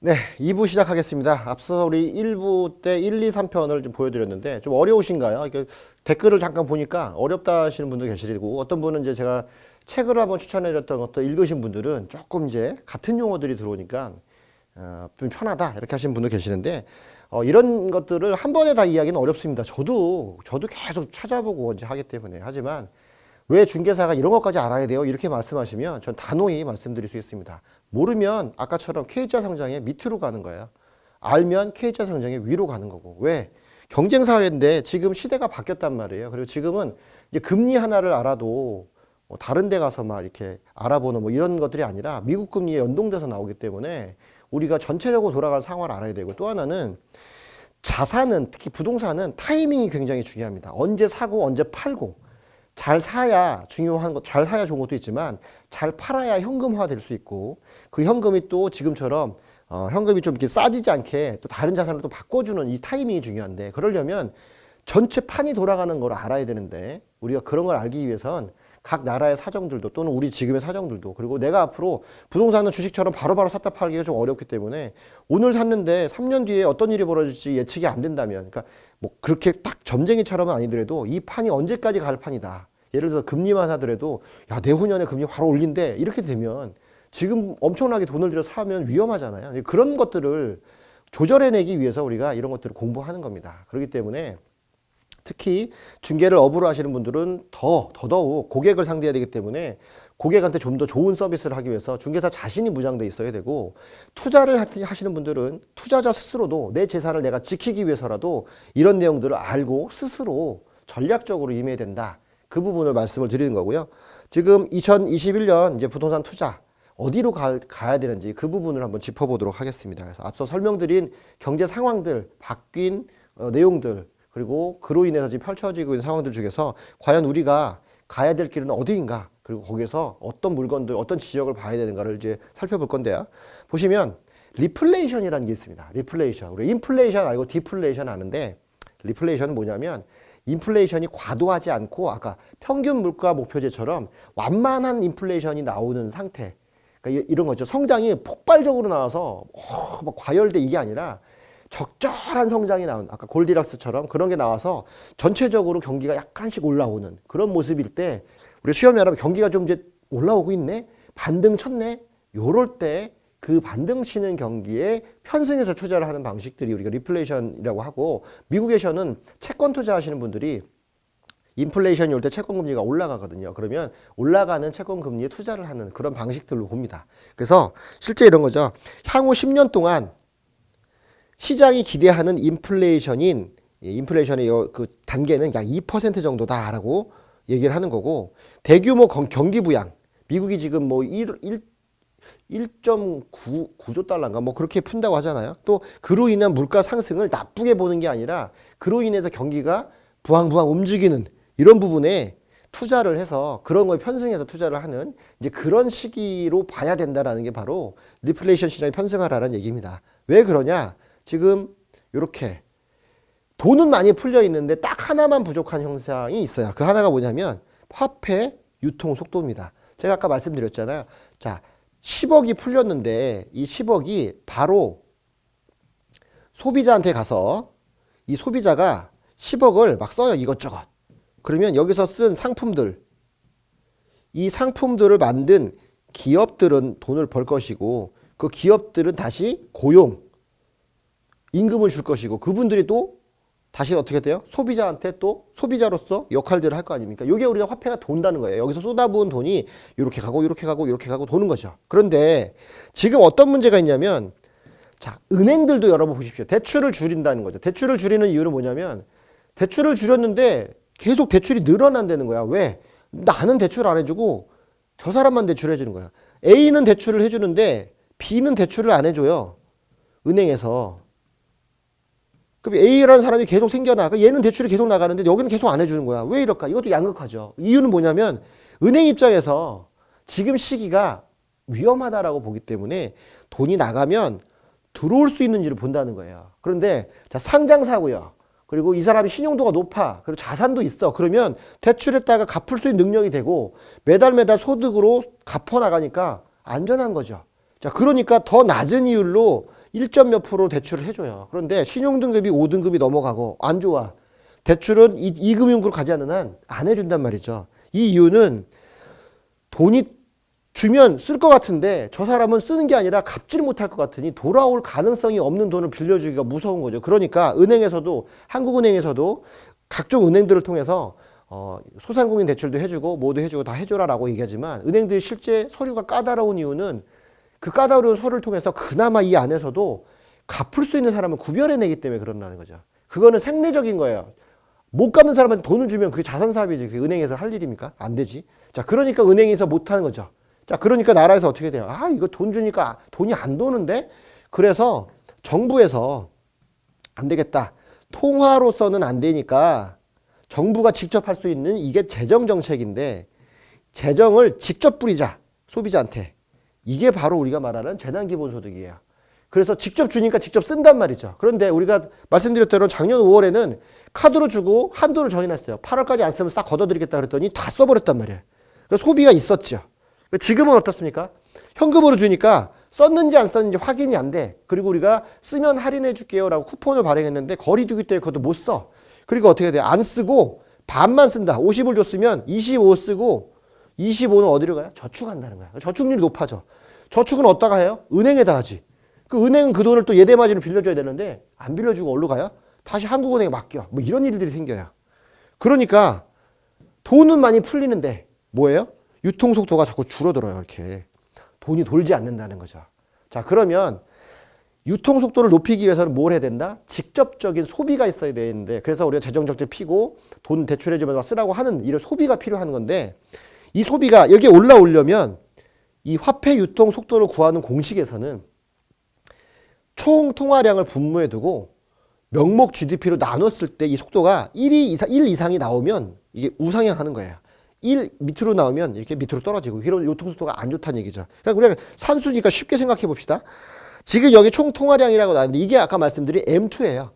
네, 2부 시작하겠습니다. 앞서 우리 1부 때 1, 2, 3편을 좀 보여드렸는데 좀 어려우신가요? 이렇게 댓글을 잠깐 보니까 어렵다 하시는 분도 계시고 어떤 분은 이제 제가 책을 한번 추천해드렸던 것도 읽으신 분들은 조금 이제 같은 용어들이 들어오니까 좀 편하다 이렇게 하시는 분도 계시는데 이런 것들을 한 번에 다 이야기는 어렵습니다. 저도 계속 찾아보고 이제 하기 때문에 하지만 왜 중개사가 이런 것까지 알아야 돼요? 이렇게 말씀하시면 전 단호히 말씀드릴 수 있습니다. 모르면 아까처럼 K자 성장의 밑으로 가는 거예요. 알면 K자 성장의 위로 가는 거고. 왜? 경쟁 사회인데 지금 시대가 바뀌었단 말이에요. 그리고 지금은 이제 금리 하나를 알아도 다른 데 가서 막 이렇게 알아보는 뭐 이런 것들이 아니라 미국 금리에 연동돼서 나오기 때문에 우리가 전체적으로 돌아갈 상황을 알아야 되고, 또 하나는 자산은, 특히 부동산은 타이밍이 굉장히 중요합니다. 언제 사고 언제 팔고. 잘 사야 중요한 것, 잘 사야 좋은 것도 있지만 잘 팔아야 현금화 될 수 있고, 그 현금이 또 지금처럼 현금이 좀 이렇게 싸지지 않게 또 다른 자산을 또 바꿔주는 이 타이밍이 중요한데, 그러려면 전체 판이 돌아가는 걸 알아야 되는데, 우리가 그런 걸 알기 위해선 각 나라의 사정들도 또는 우리 지금의 사정들도, 그리고 내가 앞으로 부동산은 주식처럼 바로바로 샀다 팔기가 좀 어렵기 때문에 오늘 샀는데 3년 뒤에 어떤 일이 벌어질지 예측이 안 된다면, 그러니까 뭐 그렇게 딱 점쟁이처럼은 아니더라도 이 판이 언제까지 갈 판이다. 예를 들어 금리만 하더라도 야, 내후년에 금리 바로 올린대 이렇게 되면 지금 엄청나게 돈을 들여 사면 위험하잖아요. 그런 것들을 조절해내기 위해서 우리가 이런 것들을 공부하는 겁니다. 그렇기 때문에 특히 중개를 업으로 하시는 분들은 더더욱 고객을 상대해야 되기 때문에 고객한테 좀 더 좋은 서비스를 하기 위해서 중개사 자신이 무장돼 있어야 되고, 투자를 하시는 분들은 투자자 스스로도 내 재산을 내가 지키기 위해서라도 이런 내용들을 알고 스스로 전략적으로 임해야 된다. 그 부분을 말씀을 드리는 거고요. 지금 2021년 이제 부동산 투자 어디로 가야 되는지 그 부분을 한번 짚어보도록 하겠습니다. 그래서 앞서 설명드린 경제 상황들, 바뀐 내용들, 그리고 그로 인해서 지금 펼쳐지고 있는 상황들 중에서 과연 우리가 가야 될 길은 어디인가, 그리고 거기서 어떤 물건들, 어떤 지역을 봐야 되는가를 이제 살펴볼 건데요. 보시면 리플레이션이라는 게 있습니다. 리플레이션. 우리 인플레이션 알고 디플레이션 아는데, 리플레이션은 뭐냐면 인플레이션이 과도하지 않고 아까 평균 물가 목표제처럼 완만한 인플레이션이 나오는 상태. 그러니까 이런 거죠. 성장이 폭발적으로 나와서 막 과열돼 이게 아니라 적절한 성장이 나온, 아까 골디락스처럼 그런 게 나와서 전체적으로 경기가 약간씩 올라오는 그런 모습일 때, 우리 수염이 여러분 경기가 좀 이제 올라오고 있네, 반등 쳤네, 요럴 때 그 반등 치는 경기에 편승해서 투자를 하는 방식들이 우리가 리플레이션이라고 하고, 미국에서는 채권 투자하시는 분들이 인플레이션이 올 때 채권 금리가 올라가거든요. 그러면 올라가는 채권 금리에 투자를 하는 그런 방식들로 봅니다. 그래서 실제 이런 거죠. 향후 10년 동안 시장이 기대하는 인플레이션인, 인플레이션의 그 단계는 약 2% 정도다라고 얘기를 하는 거고, 대규모 경기 부양, 미국이 지금 뭐 1.9조 달러인가 뭐 그렇게 푼다고 하잖아요. 또 그로 인한 물가 상승을 나쁘게 보는 게 아니라 그로 인해서 경기가 부항부항 움직이는 이런 부분에 투자를 해서 그런 거에 편승해서 투자를 하는 이제 그런 시기로 봐야 된다라는 게 바로 리플레이션 시장이 편승하라는 얘기입니다. 왜 그러냐? 지금 이렇게 돈은 많이 풀려 있는데 딱 하나만 부족한 현상이 있어요. 그 하나가 뭐냐면 화폐 유통 속도입니다. 제가 아까 말씀드렸잖아요. 자, 10억이 풀렸는데 이 10억이 바로 소비자한테 가서 이 소비자가 10억을 막 써요. 이것저것. 그러면 여기서 쓴 상품들, 이 상품들을 만든 기업들은 돈을 벌 것이고, 그 기업들은 다시 고용, 임금을 줄 것이고, 그분들이 또 다시 어떻게 돼요? 소비자한테 또 소비자로서 역할들을 할 거 아닙니까? 이게 우리가 화폐가 돈다는 거예요. 여기서 쏟아부은 돈이 이렇게 가고 이렇게 가고 이렇게 가고 도는 거죠. 그런데 지금 어떤 문제가 있냐면, 자, 은행들도 여러분 보십시오. 대출을 줄인다는 거죠. 대출을 줄이는 이유는 뭐냐면, 대출을 줄였는데 계속 대출이 늘어난다는 거야. 왜? 나는 대출 안 해주고 저 사람만 대출해 주는 거야. A는 대출을 해주는데 B는 대출을 안 해줘요. 은행에서. 그럼 A라는 사람이 계속 생겨나. 얘는 대출이 계속 나가는데 여기는 계속 안 해주는 거야. 왜 이럴까? 이것도 양극화죠. 이유는 뭐냐면 은행 입장에서 지금 시기가 위험하다라고 보기 때문에 돈이 나가면 들어올 수 있는지를 본다는 거예요. 그런데 자, 상장사고요. 그리고 이 사람이 신용도가 높아. 그리고 자산도 있어. 그러면 대출했다가 갚을 수 있는 능력이 되고 매달 소득으로 갚아나가니까 안전한 거죠. 자, 그러니까 더 낮은 이율로 1점 몇 프로 대출을 해줘요. 그런데 신용등급이 5등급이 넘어가고 안 좋아. 대출은 2금융으로 가지 않는 한 안 해준단 말이죠. 이 이유는 돈이 주면 쓸 것 같은데 저 사람은 쓰는 게 아니라 갚지를 못할 것 같으니 돌아올 가능성이 없는 돈을 빌려주기가 무서운 거죠. 그러니까 은행에서도, 한국은행에서도 각종 은행들을 통해서 소상공인 대출도 해주고 뭐도 해주고 다 해줘라라고 얘기하지만, 은행들이 실제 서류가 까다로운 이유는 그 까다로운 서류를 통해서 그나마 이 안에서도 갚을 수 있는 사람을 구별해내기 때문에 그런다는 거죠. 그거는 생리적인 거예요. 못 갚는 사람한테 돈을 주면 그게 자선사업이지. 그게 은행에서 할 일입니까? 안 되지. 자, 그러니까 은행에서 못하는 거죠. 자, 그러니까 나라에서 어떻게 돼요? 아, 이거 돈 주니까 돈이 안 도는데? 그래서 정부에서 안 되겠다. 통화로서는 안 되니까 정부가 직접 할 수 있는 이게 재정정책인데, 재정을 직접 뿌리자. 소비자한테. 이게 바로 우리가 말하는 재난기본소득이에요. 그래서 직접 주니까 직접 쓴단 말이죠. 그런데 우리가 말씀드렸던 작년 5월에는 카드로 주고 한도를 정해놨어요. 8월까지 안 쓰면 싹 걷어드리겠다 그랬더니 다 써버렸단 말이에요. 소비가 있었죠. 지금은 어떻습니까? 현금으로 주니까 썼는지 안 썼는지 확인이 안 돼. 그리고 우리가 쓰면 할인해 줄게요 라고 쿠폰을 발행했는데 거리두기 때문에 그것도 못 써. 그리고 어떻게 돼요? 안 쓰고 반만 쓴다. 50을 줬으면 25 쓰고 25는 어디로 가요? 저축한다는 거야. 저축률이 높아져. 저축은 어디다가 해요? 은행에다 하지. 그 은행은 그 돈을 또 예대마진을 빌려줘야 되는데 안 빌려주고 어디로 가요? 다시 한국은행에 맡겨. 뭐 이런 일들이 생겨요. 그러니까 돈은 많이 풀리는데 뭐예요? 유통속도가 자꾸 줄어들어요. 이렇게. 돈이 돌지 않는다는 거죠. 자, 그러면 유통속도를 높이기 위해서는 뭘 해야 된다? 직접적인 소비가 있어야 되는데, 그래서 우리가 재정정책 피고 돈 대출해주면서 쓰라고 하는 이런 소비가 필요한 건데, 이 소비가 여기에 올라오려면 이 화폐 유통 속도를 구하는 공식에서는 총 통화량을 분모해 두고 명목 GDP로 나눴을 때 이 속도가 1 이상이 나오면 이게 우상향 하는 거예요. 1 밑으로 나오면 이렇게 밑으로 떨어지고, 이런 유통속도가 안 좋다는 얘기죠. 그러니까 우리가 산수니까 쉽게 생각해 봅시다. 지금 여기 총 통화량이라고 나왔는데 이게 아까 말씀드린 M2예요.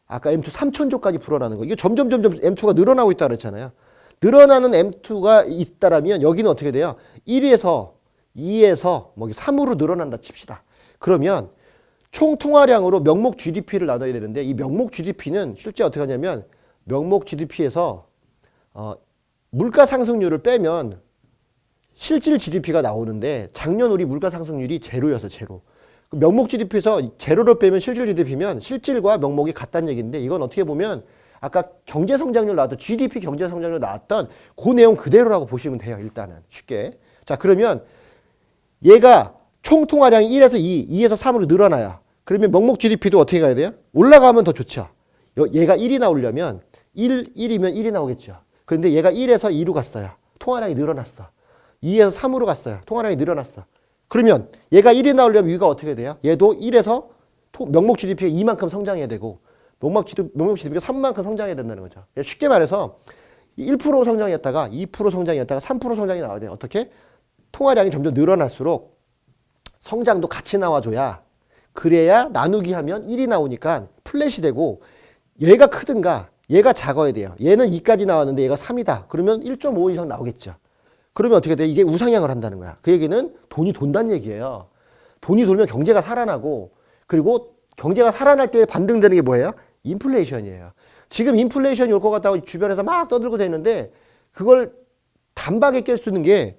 아까 M2 3,000조까지 불어나는 거. 이게 점점 M2가 늘어나고 있다 그랬잖아요. 늘어나는 M2가 있다라면 여기는 어떻게 돼요? 1에서 2에서 뭐 3으로 늘어난다 칩시다. 그러면 총 통화량으로 명목 GDP를 나눠야 되는데, 이 명목 GDP는 실제 어떻게 하냐면 명목 GDP에서 물가 상승률을 빼면 실질 GDP가 나오는데, 작년 우리 물가 상승률이 제로였어, 제로. 명목 GDP에서 제로를 빼면 실질 GDP면 실질과 명목이 같다는 얘기인데, 이건 어떻게 보면 아까 경제성장률 나왔던 GDP 경제성장률 나왔던 그 내용 그대로라고 보시면 돼요. 일단은 쉽게. 자, 그러면 얘가 총 통화량이 1에서 2, 2에서 3으로 늘어나요. 그러면 명목 GDP도 어떻게 가야 돼요? 올라가면 더 좋죠. 얘가 1이 나오려면 1이면 1이 나오겠죠. 그런데 얘가 1에서 2로 갔어요. 통화량이 늘어났어. 2에서 3으로 갔어요. 통화량이 늘어났어. 그러면 얘가 1이 나오려면 위가 어떻게 돼요? 얘도 1에서 명목 GDP가 2만큼 성장해야 되고 명목 GDP가 3만큼 성장해야 된다는 거죠. 쉽게 말해서 1% 성장이었다가 2% 성장이었다가 3% 성장이 나와야 돼요. 어떻게? 통화량이 점점 늘어날수록 성장도 같이 나와줘야, 그래야 나누기 하면 1이 나오니까 플랫이 되고, 얘가 크든가 얘가 작아야 돼요. 얘는 2까지 나왔는데 얘가 3이다. 그러면 1.5 이상 나오겠죠. 그러면 어떻게 돼? 이게 우상향을 한다는 거야. 그 얘기는 돈이 돈다는 얘기예요. 돈이 돌면 경제가 살아나고, 그리고 경제가 살아날 때 반등되는 게 뭐예요? 인플레이션이에요. 지금 인플레이션이 올 것 같다고 주변에서 막 떠들고 다니는데, 그걸 단박에 깰 수 있는 게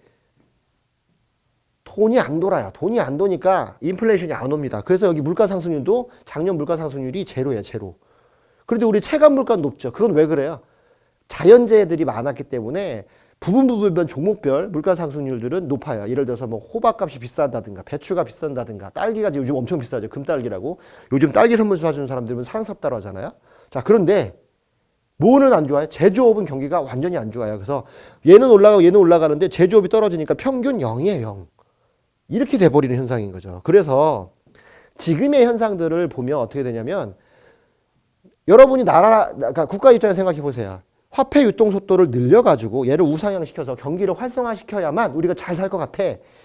돈이 안 돌아요. 돈이 안 도니까 인플레이션이 안 옵니다. 그래서 여기 물가 상승률도 작년 물가 상승률이 제로예요, 제로. 그런데 우리 체감 물가는 높죠. 그건 왜 그래요? 자연재해들이 많았기 때문에 부분별 종목별 물가 상승률들은 높아요. 예를 들어서 뭐 호박값이 비싼다든가 배추가 비싼다든가 딸기가 요즘 엄청 비싸죠. 금딸기라고. 요즘 딸기 선물 사주는 사람들은 사랑스럽다고 하잖아요. 자, 그런데 뭐는 안 좋아요? 제조업은 경기가 완전히 안 좋아요. 그래서 얘는 올라가고 얘는 올라가는데 제조업이 떨어지니까 평균 0이에요, 0. 이렇게 돼버리는 현상인 거죠. 그래서 지금의 현상들을 보면 어떻게 되냐면, 여러분이 그러니까 국가 입장에서 생각해 보세요. 화폐 유통 속도를 늘려가지고 얘를 우상향시켜서 경기를 활성화시켜야만 우리가 잘 살 것 같아.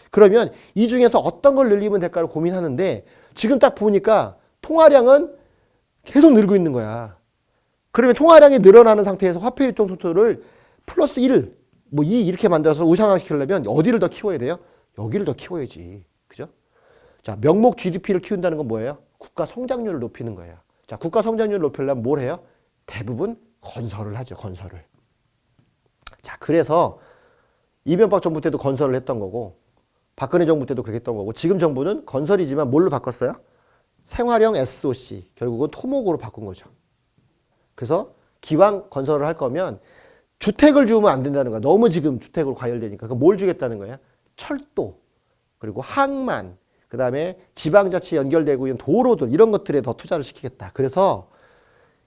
그러면 이 중에서 어떤 걸 늘리면 될까를 고민하는데, 지금 딱 보니까 통화량은 계속 늘고 있는 거야. 그러면 통화량이 늘어나는 상태에서 화폐 유통 속도를 플러스 1, 뭐 2 이렇게 만들어서 우상향시키려면 어디를 더 키워야 돼요? 여기를 더 키워야지. 그죠? 자, 명목 GDP를 키운다는 건 뭐예요? 국가 성장률을 높이는 거예요. 자, 국가 성장률을 높이려면 뭘 해요? 대부분 건설을 하죠. 건설을. 자, 그래서 이명박 정부 때도 건설을 했던 거고 박근혜 정부 때도 그렇게 했던 거고 지금 정부는 건설이지만 뭘로 바꿨어요? 생활형 SOC, 결국은 토목으로 바꾼 거죠. 그래서 기왕 건설을 할 거면 주택을 주면 안 된다는 거야. 너무 지금 주택으로 과열되니까. 그럼 뭘 주겠다는 거야? 철도, 그리고 항만, 그 다음에 지방자치 연결되고 있는 도로들 이런 것들에 더 투자를 시키겠다. 그래서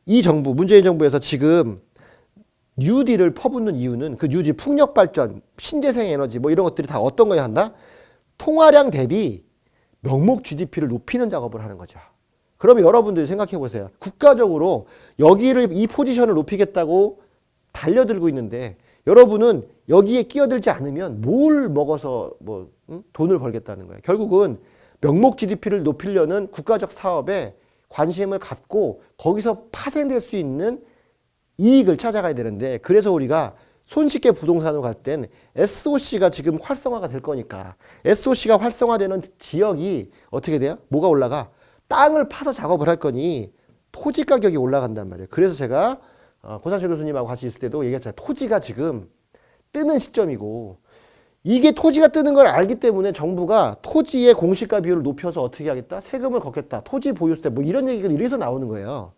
이 정부, 문재인 정부에서 지금 뉴딜을 퍼붓는 이유는 그 뉴딜 풍력발전, 신재생 에너지 뭐 이런 것들이 다 어떤 거야 한다? 통화량 대비 명목 GDP를 높이는 작업을 하는 거죠. 그러면 여러분들이 생각해 보세요. 국가적으로 여기를 이 포지션을 높이겠다고 달려들고 있는데 여러분은 여기에 끼어들지 않으면 뭘 먹어서 뭐 돈을 벌겠다는 거예요. 결국은 명목 GDP를 높이려는 국가적 사업에 관심을 갖고 거기서 파생될 수 있는 이익을 찾아가야 되는데 그래서 우리가 손쉽게 부동산으로 갈 땐 SOC가 지금 활성화가 될 거니까 SOC가 활성화되는 지역이 어떻게 돼요? 뭐가 올라가? 땅을 파서 작업을 할 거니 토지 가격이 올라간단 말이에요. 그래서 제가 고상철 교수님하고 같이 있을 때도 얘기했잖아요. 토지가 지금 뜨는 시점이고 이게 토지가 뜨는 걸 알기 때문에 정부가 토지의 공시가 비율을 높여서 어떻게 하겠다? 세금을 걷겠다. 토지 보유세 뭐 이런 얘기가 이래서 나오는 거예요.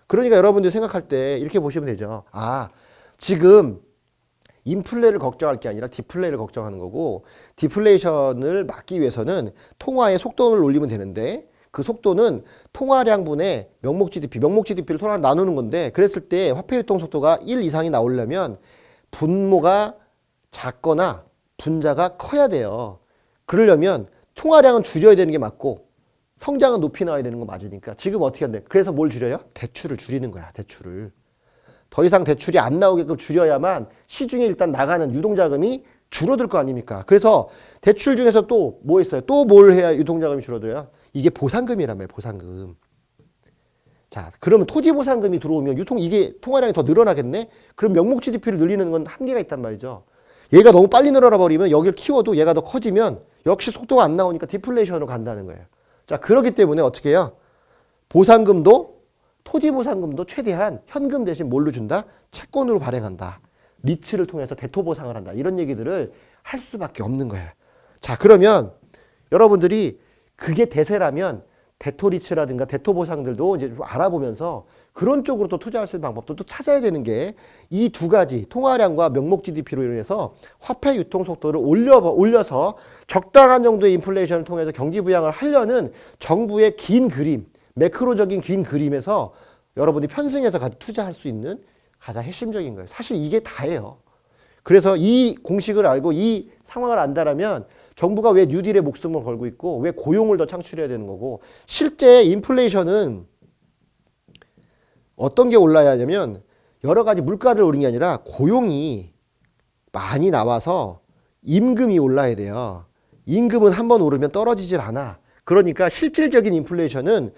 그러니까 여러분들이 생각할 때 이렇게 보시면 되죠. 아, 지금 인플레를 걱정할 게 아니라 디플레를 걱정하는 거고 디플레이션을 막기 위해서는 통화의 속도를 올리면 되는데 그 속도는 통화량분의 명목 GDP를 통화로 나누는 건데 그랬을 때 화폐 유통 속도가 1 이상이 나오려면 분모가 작거나 분자가 커야 돼요. 그러려면 통화량은 줄여야 되는 게 맞고 성장은 높이 나와야 되는 거 맞으니까 지금 어떻게 한대? 그래서 뭘 줄여요? 대출을 줄이는 거야. 대출을. 더 이상 대출이 안 나오게끔 줄여야만 시중에 일단 나가는 유동자금이 줄어들 거 아닙니까? 그래서 대출 중에서 또 뭐 있어요? 또 뭘 해야 유동자금이 줄어들어요? 이게 보상금이란 말이에요. 보상금. 자, 그러면 토지 보상금이 들어오면 이게 통화량이 더 늘어나겠네? 그럼 명목 GDP를 늘리는 건 한계가 있단 말이죠. 얘가 너무 빨리 늘어나 버리면 여기를 키워도 얘가 더 커지면 역시 속도가 안 나오니까 디플레이션으로 간다는 거예요. 자, 그렇기 때문에 어떻게 해요? 보상금도 토지 보상금도 최대한 현금 대신 뭘로 준다? 채권으로 발행한다. 리츠를 통해서 대토 보상을 한다. 이런 얘기들을 할 수밖에 없는 거예요. 자, 그러면 여러분들이 그게 대세라면 대토 리츠라든가 대토 보상들도 이제 좀 알아보면서 그런 쪽으로 또 투자할 수 있는 방법도 또 찾아야 되는 게 이 두 가지 통화량과 명목 GDP로 인해서 화폐 유통 속도를 올려서 적당한 정도의 인플레이션을 통해서 경기 부양을 하려는 정부의 긴 그림, 매크로적인 긴 그림에서 여러분이 편승해서 투자할 수 있는 가장 핵심적인 거예요. 사실 이게 다예요. 그래서 이 공식을 알고 이 상황을 안다라면 정부가 왜 뉴딜에 목숨을 걸고 있고 왜 고용을 더 창출해야 되는 거고 실제 인플레이션은 어떤 게 올라야 하냐면 여러 가지 물가를 오른 게 아니라 고용이 많이 나와서 임금이 올라야 돼요. 임금은 한번 오르면 떨어지질 않아. 그러니까 실질적인 인플레이션은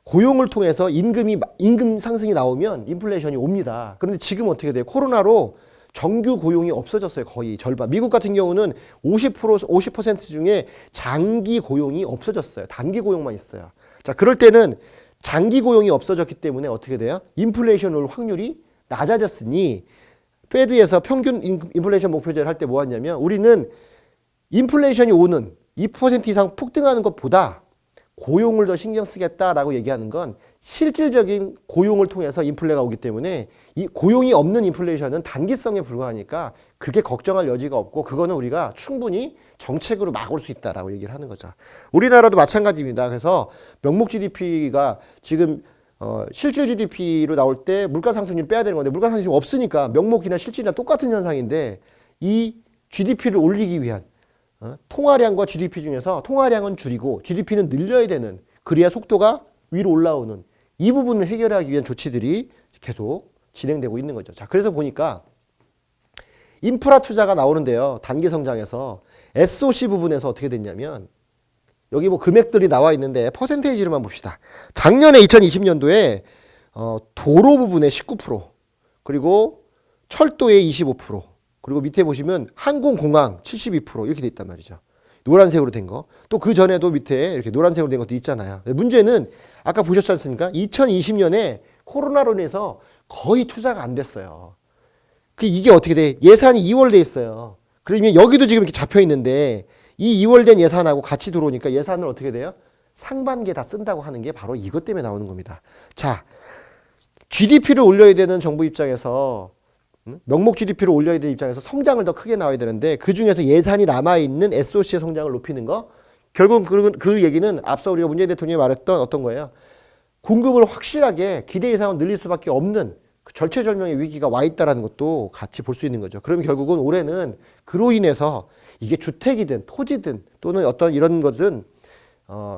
고용을 통해서 임금 상승이 나오면 인플레이션이 옵니다. 그런데 지금 어떻게 돼요? 코로나로 정규 고용이 없어졌어요. 거의 절반. 미국 같은 경우는 50% 중에 장기 고용이 없어졌어요. 단기 고용만 있어요. 자, 그럴 때는 장기 고용이 없어졌기 때문에 어떻게 돼요? 인플레이션 올 확률이 낮아졌으니 페드에서 평균 인플레이션 목표제를 할 때 뭐 하냐면 우리는 인플레이션이 오는 2% 이상 폭등하는 것보다 고용을 더 신경 쓰겠다라고 얘기하는 건 실질적인 고용을 통해서 인플레가 오기 때문에 이 고용이 없는 인플레이션은 단기성에 불과하니까 그렇게 걱정할 여지가 없고 그거는 우리가 충분히 정책으로 막을 수 있다라고 얘기를 하는 거죠. 우리나라도 마찬가지입니다. 그래서 명목 GDP가 지금 실질 GDP로 나올 때 물가 상승률 빼야 되는 건데 물가 상승률이 없으니까 명목이나 실질이나 똑같은 현상인데 이 GDP를 올리기 위한 통화량과 GDP 중에서 통화량은 줄이고 GDP는 늘려야 되는 그래야 속도가 위로 올라오는 이 부분을 해결하기 위한 조치들이 계속 진행되고 있는 거죠. 자, 그래서 보니까 인프라 투자가 나오는데요. 단기 성장에서 SOC 부분에서 어떻게 됐냐면 여기 뭐 금액들이 나와 있는데 퍼센테이지로만 봅시다. 작년에 2020년도에 도로 부분에 19% 그리고 철도에 25% 그리고 밑에 보시면 항공공항 72% 이렇게 돼 있단 말이죠. 노란색으로 된 거. 또 그 전에도 밑에 이렇게 노란색으로 된 것도 있잖아요. 문제는 아까 보셨지 않습니까? 2020년에 코로나로 인해서 거의 투자가 안 됐어요. 이게 어떻게 돼? 예산이 2월 돼 있어요. 그러면 여기도 지금 이렇게 잡혀 있는데 이 2월 된 예산하고 같이 들어오니까 예산을 어떻게 돼요? 상반기에 다 쓴다고 하는 게 바로 이것 때문에 나오는 겁니다. 자, GDP를 올려야 되는 정부 입장에서 명목 GDP를 올려야 되는 입장에서 성장을 더 크게 나와야 되는데 그중에서 예산이 남아있는 SOC의 성장을 높이는 거 결국 그 얘기는 앞서 우리가 문재인 대통령이 말했던 어떤 거예요? 공급을 확실하게 기대 이상은 늘릴 수밖에 없는 그 절체절명의 위기가 와 있다는 것도 같이 볼 수 있는 거죠. 그러면 결국은 올해는 그로 인해서 이게 주택이든 토지든 또는 어떤 이런 것은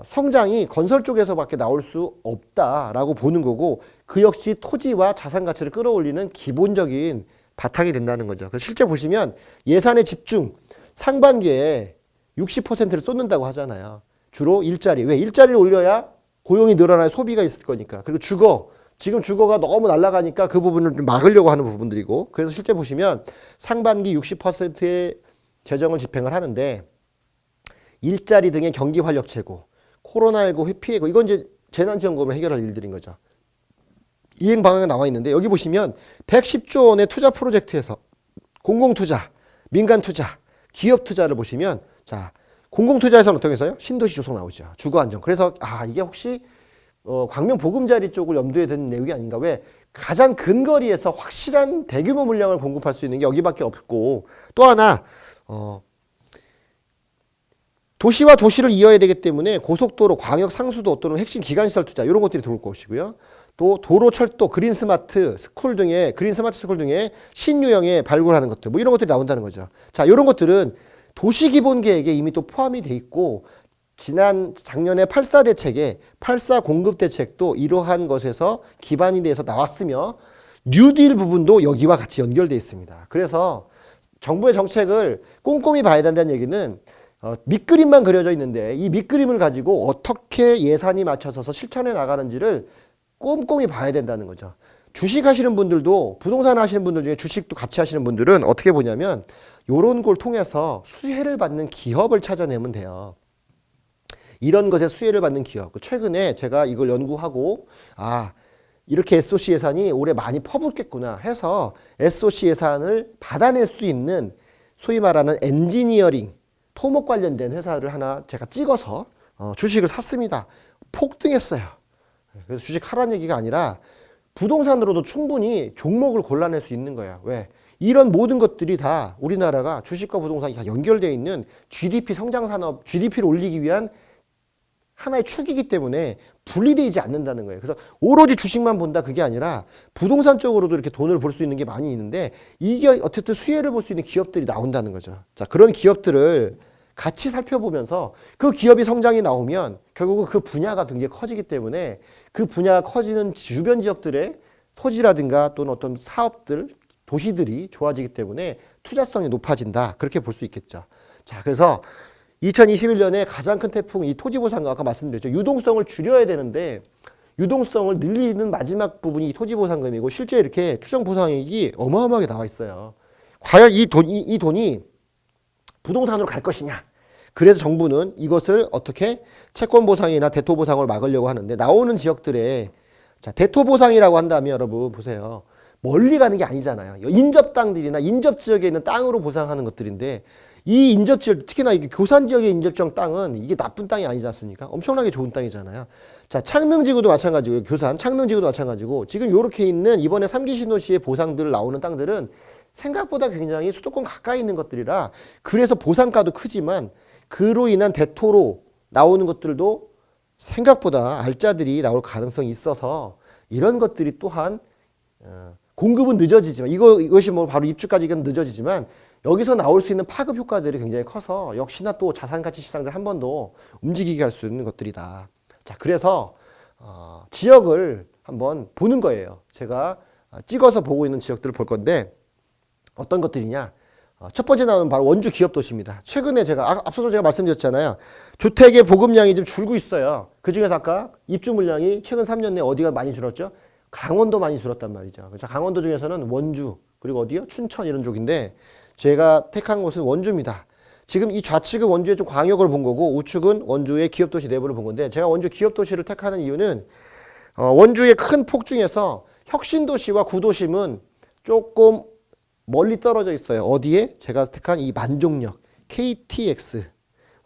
성장이 건설 쪽에서밖에 나올 수 없다라고 보는 거고 그 역시 토지와 자산 가치를 끌어올리는 기본적인 바탕이 된다는 거죠. 그래서 실제 보시면 예산의 집중 상반기에 60%를 쏟는다고 하잖아요. 주로 일자리. 왜? 일자리를 올려야 고용이 늘어나야 소비가 있을 거니까. 그리고 주거. 지금 주거가 너무 날아가니까 그 부분을 좀 막으려고 하는 부분들이고. 그래서 실제 보시면 상반기 60%의 재정을 집행을 하는데 일자리 등의 경기 활력 제고, 코로나19 회피 예고, 이건 이제 재난지원금을 해결할 일들인 거죠. 이행 방안이 나와 있는데 여기 보시면 110조 원의 투자 프로젝트에서 공공투자, 민간투자, 기업투자를 보시면 자 공공투자에서는 어떻게 해서요? 신도시 조성 나오죠. 주거안정. 그래서 이게 혹시 광명 보금자리 쪽을 염두에 둔 내용이 아닌가. 왜? 가장 근거리에서 확실한 대규모 물량을 공급할 수 있는 게 여기밖에 없고 또 하나 도시와 도시를 이어야 되기 때문에 고속도로, 광역 상수도 또는 핵심 기간시설 투자 이런 것들이 들어올 것이고요. 또 도로, 철도, 그린 스마트 스쿨 등의 신유형의 발굴하는 것들 뭐 이런 것들이 나온다는 거죠. 자, 이런 것들은 도시기본계획에 이미 또 포함이 돼 있고 작년에 8.4 대책에 8.4 공급 대책도 이러한 것에서 기반이 돼서 나왔으며 뉴딜 부분도 여기와 같이 연결돼 있습니다. 그래서 정부의 정책을 꼼꼼히 봐야 된다는 얘기는 밑그림만 그려져 있는데 이 밑그림을 가지고 어떻게 예산이 맞춰져서 실천해 나가는지를 꼼꼼히 봐야 된다는 거죠. 주식 하시는 분들도 부동산 하시는 분들 중에 주식도 같이 하시는 분들은 어떻게 보냐면 이런 걸 통해서 수혜를 받는 기업을 찾아내면 돼요. 이런 것에 수혜를 받는 기업. 최근에 제가 이걸 연구하고 이렇게 SOC 예산이 올해 많이 퍼붓겠구나 해서 SOC 예산을 받아낼 수 있는 소위 말하는 엔지니어링, 토목 관련된 회사를 하나 제가 찍어서 주식을 샀습니다. 폭등했어요. 그래서 주식 하라는 얘기가 아니라 부동산으로도 충분히 종목을 골라낼 수 있는 거야. 왜? 이런 모든 것들이 다 우리나라가 주식과 부동산이 다 연결되어 있는 GDP 성장 산업, GDP를 올리기 위한 하나의 축이기 때문에 분리되지 않는다는 거예요. 그래서 오로지 주식만 본다 그게 아니라 부동산 쪽으로도 이렇게 돈을 벌 수 있는 게 많이 있는데 이게 어쨌든 수혜를 볼 수 있는 기업들이 나온다는 거죠. 자, 그런 기업들을 같이 살펴보면서 그 기업이 성장이 나오면 결국은 그 분야가 굉장히 커지기 때문에 그 분야가 커지는 주변 지역들의 토지라든가 또는 어떤 사업들, 도시들이 좋아지기 때문에 투자성이 높아진다. 그렇게 볼 수 있겠죠. 자, 그래서 2021년에 가장 큰 태풍 이 토지보상금 아까 말씀드렸죠. 유동성을 줄여야 되는데 유동성을 늘리는 마지막 부분이 이 토지보상금이고 실제 이렇게 추정보상액이 어마어마하게 나와 있어요. 과연 이 돈이 부동산으로 갈 것이냐. 그래서 정부는 이것을 어떻게 채권보상이나 대토보상을 막으려고 하는데 나오는 지역들에 자 대토보상이라고 한다면 여러분 보세요. 멀리 가는 게 아니잖아요. 인접 땅들이나 인접 지역에 있는 땅으로 보상하는 것들인데 이 인접 지역, 특히나 이게 교산 지역의 인접적 땅은 이게 나쁜 땅이 아니지 않습니까? 엄청나게 좋은 땅이잖아요. 자, 창릉지구도 마찬가지고요. 교산, 창릉지구도 마찬가지고 지금 이렇게 있는 이번에 3기 신도시의 보상들 나오는 땅들은 생각보다 굉장히 수도권 가까이 있는 것들이라 그래서 보상가도 크지만 그로 인한 대토로 나오는 것들도 생각보다 알짜들이 나올 가능성이 있어서 이런 것들이 또한 공급은 늦어지지만 이것이 뭐 바로 입주까지는 늦어지지만 여기서 나올 수 있는 파급 효과들이 굉장히 커서 역시나 또 자산가치 시장들 한 번 더 움직이게 할 수 있는 것들이다. 자, 그래서 지역을 한번 보는 거예요. 제가 찍어서 보고 있는 지역들을 볼 건데 어떤 것들이냐. 첫 번째 나오는 바로 원주 기업도시입니다. 최근에 앞서서 제가 말씀드렸잖아요. 주택의 보급량이 좀 줄고 있어요. 그 중에서 아까 입주 물량이 최근 3년 내에 어디가 많이 줄었죠? 강원도 많이 줄었단 말이죠. 그래서 강원도 중에서는 원주 그리고 어디요? 춘천 이런 쪽인데 제가 택한 곳은 원주입니다. 지금 이 좌측은 원주의 좀 광역을 본 거고 우측은 원주의 기업도시 내부를 본 건데 제가 원주 기업도시를 택하는 이유는 원주의 큰 폭 중에서 혁신도시와 구도심은 조금 멀리 떨어져 있어요. 어디에? 제가 택한 이 만종역 KTX.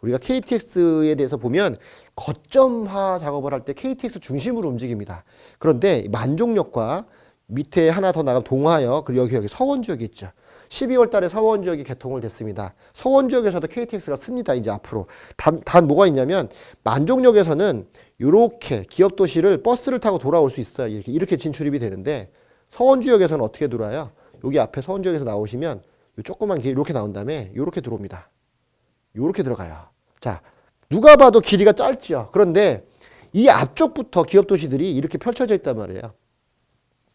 우리가 KTX에 대해서 보면 거점화 작업을 할 때 KTX 중심으로 움직입니다. 그런데 만종역과 밑에 하나 더 나가면 동화역 그리고 여기 서원지역이 있죠. 12월 달에 서원지역이 개통을 됐습니다. 서원지역에서도 KTX가 씁니다. 이제 앞으로. 단 뭐가 있냐면 만종역에서는 이렇게 기업도시를 버스를 타고 돌아올 수 있어요. 이렇게 진출입이 되는데 서원지역에서는 어떻게 돌아요? 여기 앞에 서원지역에서 나오시면 이 조그만 길 이렇게 나온 다음에 이렇게 들어옵니다. 이렇게 들어가요. 자, 누가 봐도 길이가 짧죠. 그런데 이 앞쪽부터 기업도시들이 이렇게 펼쳐져 있단 말이에요.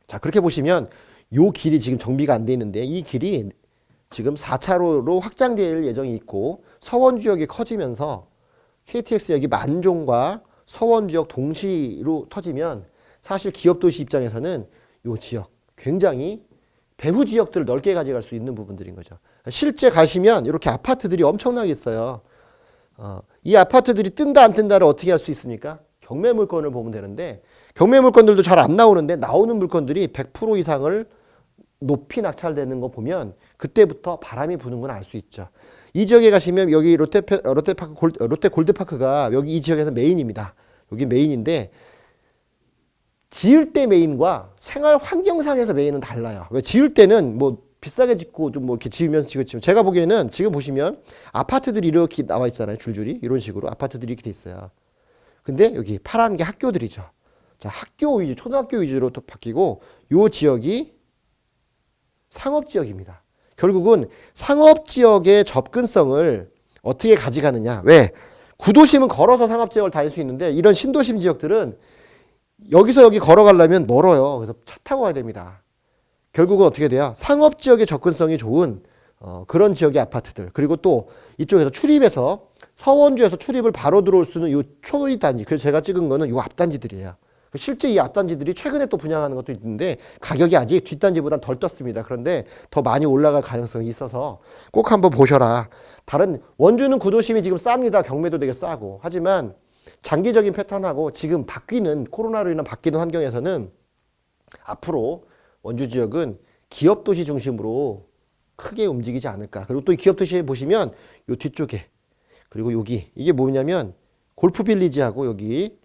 자, 그렇게 보시면 요 길이 지금 정비가 안 돼 있는데 이 길이 지금 4차로로 확장될 예정이 있고 서원지역이 커지면서 KTX역이 만종과 서원지역 동시로 터지면 사실 기업도시 입장에서는 요 지역 굉장히 배후 지역들을 넓게 가져갈 수 있는 부분들인 거죠. 실제 가시면 이렇게 아파트들이 엄청나게 있어요. 이 아파트들이 뜬다 안 뜬다를 어떻게 할 수 있습니까? 경매 물건을 보면 되는데 경매 물건들도 잘 안 나오는데 나오는 물건들이 100% 이상을 높이 낙찰되는 거 보면 그때부터 바람이 부는 건 알 수 있죠. 이 지역에 가시면 여기 롯데 골드파크가 여기 이 지역에서 메인입니다. 여기 메인인데 지을 때 메인과 생활 환경상에서 메인은 달라요. 왜 지을 때는 뭐 비싸게 짓고 좀 뭐 이렇게 지으면서 지었지만 제가 보기에는 지금 보시면 아파트들이 이렇게 나와 있잖아요. 줄줄이 이런 식으로 아파트들이 이렇게 돼 있어요. 근데 여기 파란 게 학교들이죠. 자, 학교 위주, 초등학교 위주로 또 바뀌고 요 지역이 상업지역입니다. 결국은 상업지역의 접근성을 어떻게 가져가느냐. 왜? 구도심은 걸어서 상업지역을 다닐 수 있는데 이런 신도심 지역들은 여기서 여기 걸어가려면 멀어요. 그래서 차 타고 가야 됩니다. 결국은 어떻게 돼요? 상업지역의 접근성이 좋은 그런 지역의 아파트들. 그리고 또 이쪽에서 출입해서 서원주에서 출입을 바로 들어올 수 있는 이 초입단지. 그래서 제가 찍은 거는 이 앞단지들이에요. 실제 이 앞단지들이 최근에 또 분양하는 것도 있는데 가격이 아직 뒷단지보다 덜 떴습니다. 그런데 더 많이 올라갈 가능성이 있어서 꼭 한번 보셔라. 다른 원주는 구도심이 지금 쌉니다. 경매도 되게 싸고. 하지만 장기적인 패턴하고 지금 바뀌는 코로나로 인한 바뀌는 환경에서는 앞으로 원주 지역은 기업도시 중심으로 크게 움직이지 않을까. 그리고 또 이 기업도시에 보시면 요 뒤쪽에 그리고 여기 이게 뭐냐면 골프빌리지하고 여기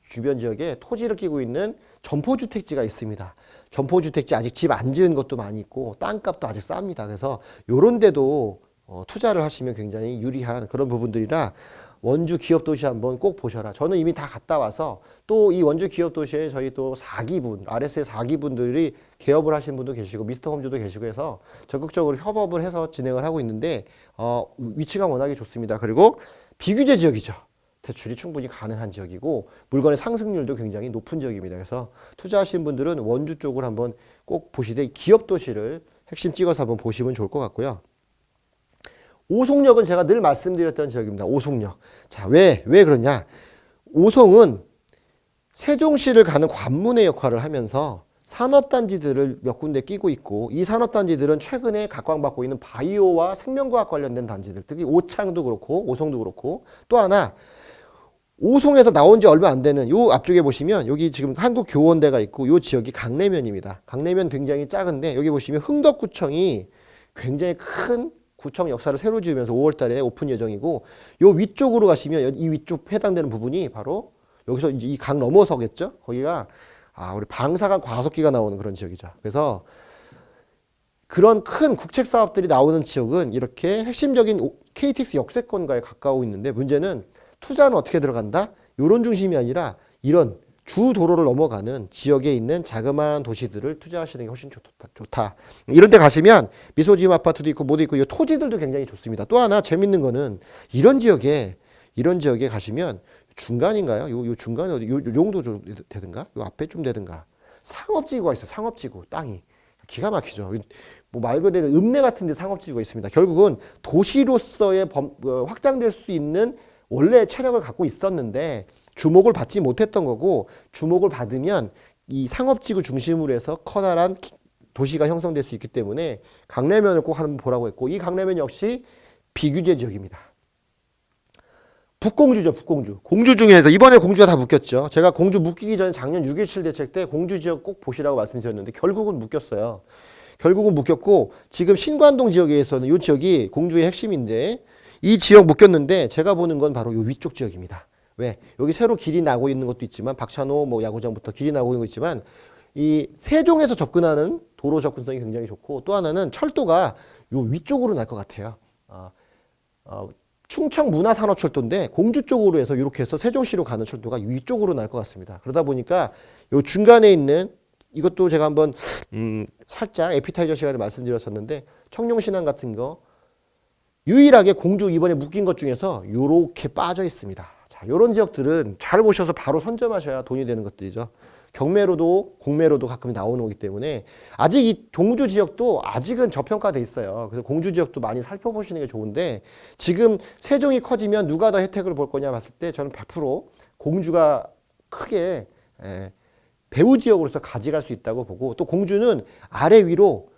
주변 지역에 토지를 끼고 있는 점포주택지가 있습니다. 점포주택지 아직 집 안 지은 것도 많이 있고 땅값도 아직 쌉니다. 그래서 요런 데도 투자를 하시면 굉장히 유리한 그런 부분들이라 원주 기업도시 한번 꼭 보셔라. 저는 이미 다 갔다 와서 또 이 원주 기업도시에 저희 또 4기분, RS의 4기분들이 개업을 하신 분도 계시고 미스터 홈즈도 계시고 해서 적극적으로 협업을 해서 진행을 하고 있는데 위치가 워낙에 좋습니다. 그리고 비규제 지역이죠. 대출이 충분히 가능한 지역이고 물건의 상승률도 굉장히 높은 지역입니다. 그래서 투자하신 분들은 원주 쪽을 한번 꼭 보시되 기업도시를 핵심 찍어서 한번 보시면 좋을 것 같고요. 오송역은 제가 늘 말씀드렸던 지역입니다. 오송역. 자, 왜 그러냐? 오송은 세종시를 가는 관문의 역할을 하면서 산업단지들을 몇 군데 끼고 있고 이 산업단지들은 최근에 각광받고 있는 바이오와 생명과학 관련된 단지들, 특히 오창도 그렇고 오송도 그렇고 또 하나 오송에서 나온 지 얼마 안 되는 요 앞쪽에 보시면 여기 지금 한국교원대가 있고 요 지역이 강내면입니다. 강내면 굉장히 작은데 여기 보시면 흥덕구청이 굉장히 큰 구청 역사를 새로 지으면서 5월 달에 오픈 예정이고 요 위쪽으로 가시면 이 위쪽 해당되는 부분이 바로 여기서 이제 이 강 넘어서겠죠? 거기가 우리 방사간 과속기가 나오는 그런 지역이죠. 그래서 그런 큰 국책 사업들이 나오는 지역은 이렇게 핵심적인 KTX 역세권과에 가까워 있는데 문제는 투자는 어떻게 들어간다? 이런 중심이 아니라 이런 주 도로를 넘어가는 지역에 있는 자그마한 도시들을 투자하시는 게 훨씬 좋다. 이런 데 가시면 미소지음 아파트도 있고 뭐도 있고 이 토지들도 굉장히 좋습니다. 또 하나 재밌는 거는 이런 지역에 가시면 중간인가요? 요 중간에 어디 요 정도 좀 되든가? 요 앞에 좀 되든가. 상업지구가 있어요. 상업지구 땅이 기가 막히죠. 뭐 말 그대로 읍내 같은 데 상업지구가 있습니다. 결국은 도시로서의 확장될 수 있는 원래 체력을 갖고 있었는데 주목을 받지 못했던 거고 주목을 받으면 이 상업지구 중심으로 해서 커다란 도시가 형성될 수 있기 때문에 강내면을 꼭 한번 보라고 했고 이 강내면 역시 비규제 지역입니다. 북공주죠, 북공주. 공주 중에서 이번에 공주가 다 묶였죠. 제가 공주 묶이기 전에 작년 6.17 대책 때 공주 지역 꼭 보시라고 말씀드렸는데 결국은 묶였어요. 결국은 묶였고 지금 신관동 지역에서는 이 지역이 공주의 핵심인데 이 지역 묶였는데 제가 보는 건 바로 이 위쪽 지역입니다. 왜? 여기 새로 길이 나고 있는 것도 있지만 박찬호 뭐 야구장부터 길이 나고 있는 거 있지만 이 세종에서 접근하는 도로 접근성이 굉장히 좋고 또 하나는 철도가 요 위쪽으로 날 것 같아요. 충청 문화산업철도인데 공주 쪽으로 해서 이렇게 해서 세종시로 가는 철도가 위쪽으로 날 것 같습니다. 그러다 보니까 요 중간에 있는 이것도 제가 한번 살짝 에피타이저 시간에 말씀드렸었는데 청룡신안 같은 거 유일하게 공주 이번에 묶인 것 중에서 요렇게 빠져 있습니다. 자, 요런 지역들은 잘 보셔서 바로 선점하셔야 돈이 되는 것들이죠. 경매로도 공매로도 가끔 나오는 거기 때문에 아직 이 공주 지역도 아직은 저평가돼 있어요. 그래서 공주 지역도 많이 살펴보시는 게 좋은데 지금 세종이 커지면 누가 더 혜택을 볼 거냐 봤을 때 저는 100% 공주가 크게 배후 지역으로서 가져갈 수 있다고 보고 또 공주는 아래 위로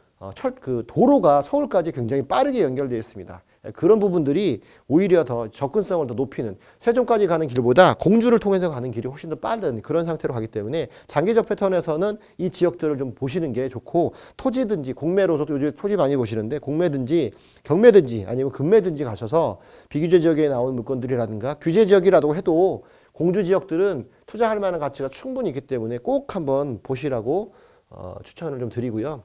그 도로가 서울까지 굉장히 빠르게 연결되어 있습니다. 그런 부분들이 오히려 더 접근성을 더 높이는 세종까지 가는 길보다 공주를 통해서 가는 길이 훨씬 더 빠른 그런 상태로 가기 때문에 장기적 패턴에서는 이 지역들을 좀 보시는 게 좋고 토지든지 공매로서도 요즘 토지 많이 보시는데 공매든지 경매든지 아니면 금매든지 가셔서 비규제 지역에 나오는 물건들이라든가 규제 지역이라도 해도 공주 지역들은 투자할 만한 가치가 충분히 있기 때문에 꼭 한번 보시라고 추천을 좀 드리고요.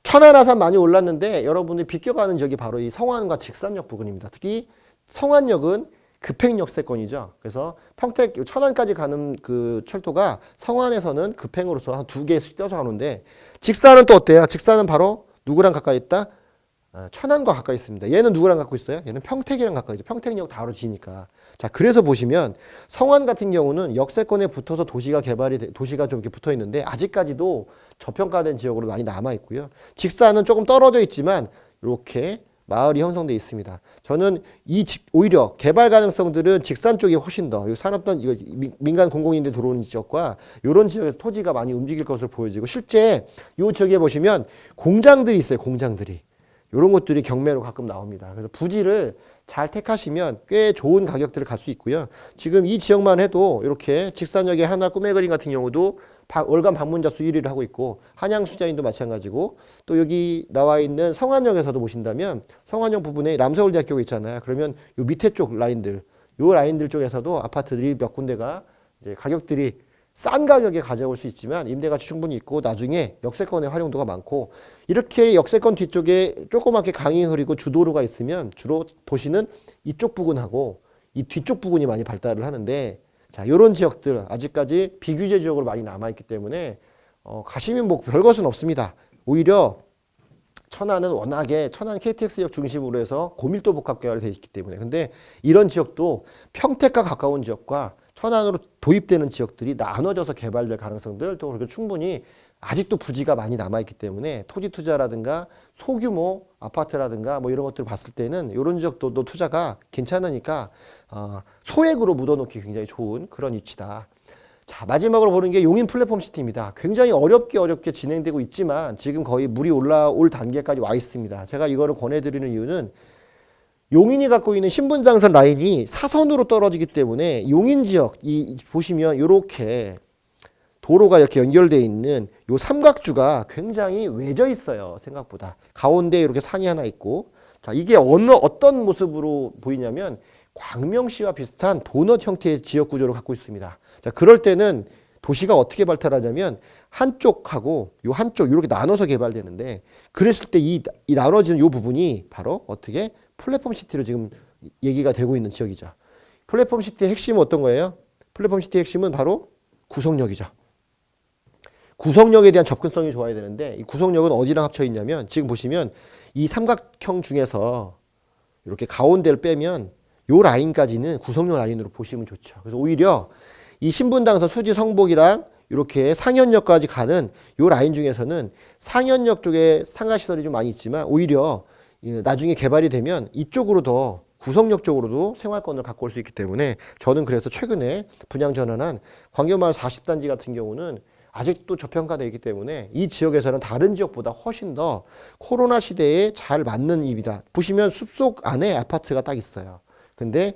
천안 아산 많이 올랐는데 여러분들이 비껴가는 지역이 바로 이 성안과 직산역 부근입니다. 특히 성안역은 급행역세권이죠. 그래서 평택 천안까지 가는 그 철도가 성안에서는 급행으로서 한 2개씩 떼서 가는데 직산은 또 어때요? 직산은 바로 누구랑 가까이 있다? 천안과 가까이 있습니다. 얘는 누구랑 갖고 있어요? 얘는 평택이랑 가까이 있죠. 평택역 바로 지니까. 자, 그래서 보시면 성안 같은 경우는 역세권에 붙어서 도시가 도시가 좀 이렇게 붙어 있는데 아직까지도 저평가된 지역으로 많이 남아 있고요. 직사는 조금 떨어져 있지만 이렇게 마을이 형성되어 있습니다. 저는 오히려 개발 가능성들은 직산 쪽이 훨씬 더 산업단 이거 민간 공공인데 들어오는 지역과 이런 지역에서 토지가 많이 움직일 것으로 보여지고 실제 이 지역에 보시면 공장들이 있어요. 공장들이. 이런 것들이 경매로 가끔 나옵니다. 그래서 부지를 잘 택하시면 꽤 좋은 가격들을 갈 수 있고요. 지금 이 지역만 해도 이렇게 직산역의 하나 꿈의 그림 같은 경우도 월간 방문자 수 1위를 하고 있고 한양수자인도 마찬가지고 또 여기 나와 있는 성안역에서도 보신다면 성안역 부분에 남서울대학교가 있잖아요. 그러면 요 밑에 쪽 라인들, 요 라인들 쪽에서도 아파트들이 몇 군데가 이제 가격들이 싼 가격에 가져올 수 있지만 임대가치 충분히 있고 나중에 역세권의 활용도가 많고 이렇게 역세권 뒤쪽에 조그맣게 강이 흐르고 주도로가 있으면 주로 도시는 이쪽 부근하고 이 뒤쪽 부근이 많이 발달을 하는데 자, 요런 지역들 아직까지 비규제 지역으로 많이 남아있기 때문에 가시면 뭐 별것은 없습니다. 오히려 천안은 워낙에 천안 KTX역 중심으로 해서 고밀도 복합개발이 되어 있기 때문에 근데 이런 지역도 평택과 가까운 지역과 천안으로 도입되는 지역들이 나눠져서 개발될 가능성들도 그렇게 충분히 아직도 부지가 많이 남아있기 때문에 토지 투자라든가 소규모 아파트라든가 뭐 이런 것들을 봤을 때는 이런 지역도 투자가 괜찮으니까 소액으로 묻어놓기 굉장히 좋은 그런 위치다. 자, 마지막으로 보는 게 용인 플랫폼 시티입니다. 굉장히 어렵게 진행되고 있지만 지금 거의 물이 올라올 단계까지 와 있습니다. 제가 이거를 권해드리는 이유는 용인이 갖고 있는 신분당선 라인이 사선으로 떨어지기 때문에 용인 지역 보시면 이렇게 도로가 이렇게 연결되어 있는 요 삼각주가 굉장히 외져 있어요. 생각보다. 가운데 이렇게 산이 하나 있고 자, 이게 어떤 모습으로 보이냐면 광명시와 비슷한 도넛 형태의 지역 구조를 갖고 있습니다. 자, 그럴 때는 도시가 어떻게 발달하냐면 한쪽하고 요 한쪽 이렇게 나눠서 개발되는데 그랬을 때 이 나눠지는 요 부분이 바로 어떻게 플랫폼 시티로 지금 얘기가 되고 있는 지역이죠. 플랫폼 시티의 핵심은 어떤 거예요? 플랫폼 시티의 핵심은 바로 구성역이죠. 구성역에 대한 접근성이 좋아야 되는데 이 구성역은 어디랑 합쳐 있냐면 지금 보시면 이 삼각형 중에서 이렇게 가운데를 빼면 요 라인까지는 구성역 라인으로 보시면 좋죠. 그래서 오히려 이 신분당선 수지 성복이랑 이렇게 상현역까지 가는 요 라인 중에서는 상현역 쪽에 상가시설이 좀 많이 있지만 오히려 나중에 개발이 되면 이쪽으로 더 구성역 쪽으로도 생활권을 갖고 올 수 있기 때문에 저는 그래서 최근에 분양 전환한 광교마을 40단지 같은 경우는 아직도 저평가되어 있기 때문에 이 지역에서는 다른 지역보다 훨씬 더 코로나 시대에 잘 맞는 입이다. 보시면 숲속 안에 아파트가 딱 있어요. 근데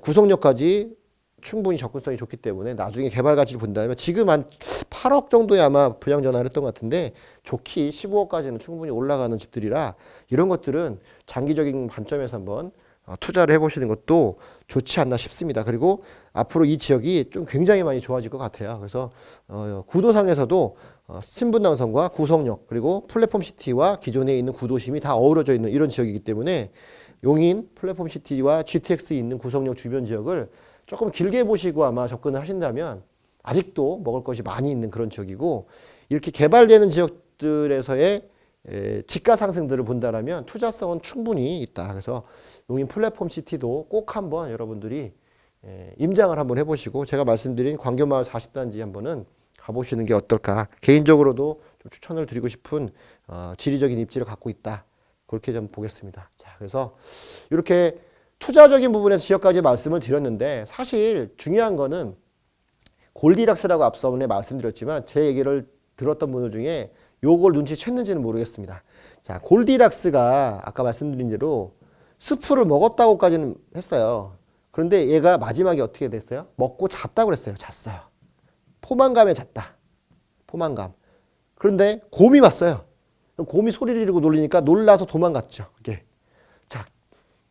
구성력까지 충분히 접근성이 좋기 때문에 나중에 개발 가치를 본다면 지금 한 8억 정도에 아마 분양 전환을 했던 것 같은데 좋기 15억까지는 충분히 올라가는 집들이라 이런 것들은 장기적인 관점에서 한번 투자를 해보시는 것도 좋지 않나 싶습니다. 그리고 앞으로 이 지역이 좀 굉장히 많이 좋아질 것 같아요. 그래서 구도상에서도 신분당선과 구성역 그리고 플랫폼시티와 기존에 있는 구도심이 다 어우러져 있는 이런 지역이기 때문에 용인 플랫폼시티와 GTX에 있는 구성역 주변 지역을 조금 길게 보시고 아마 접근을 하신다면 아직도 먹을 것이 많이 있는 그런 지역이고 이렇게 개발되는 지역들에서의 지가 상승들을 본다라면 투자성은 충분히 있다. 그래서 용인 플랫폼 시티도 꼭 한번 여러분들이 임장을 한번 해보시고 제가 말씀드린 광교마을 40단지 한번은 가보시는 게 어떨까. 개인적으로도 좀 추천을 드리고 싶은 지리적인 입지를 갖고 있다. 그렇게 좀 보겠습니다. 자, 그래서 이렇게 투자적인 부분에서 지역까지 말씀을 드렸는데 사실 중요한 거는 골디락스라고 앞서문에 말씀드렸지만 제 얘기를 들었던 분들 중에 요걸 눈치챘는지는 모르겠습니다. 자, 골디락스가 아까 말씀드린 대로 스프를 먹었다고까지는 했어요. 그런데 얘가 마지막에 어떻게 됐어요? 먹고 잤다고 그랬어요. 잤어요. 포만감에 잤다. 포만감. 그런데 곰이 왔어요. 곰이 소리를 지르고 놀리니까 놀라서 도망갔죠. 이게. 자,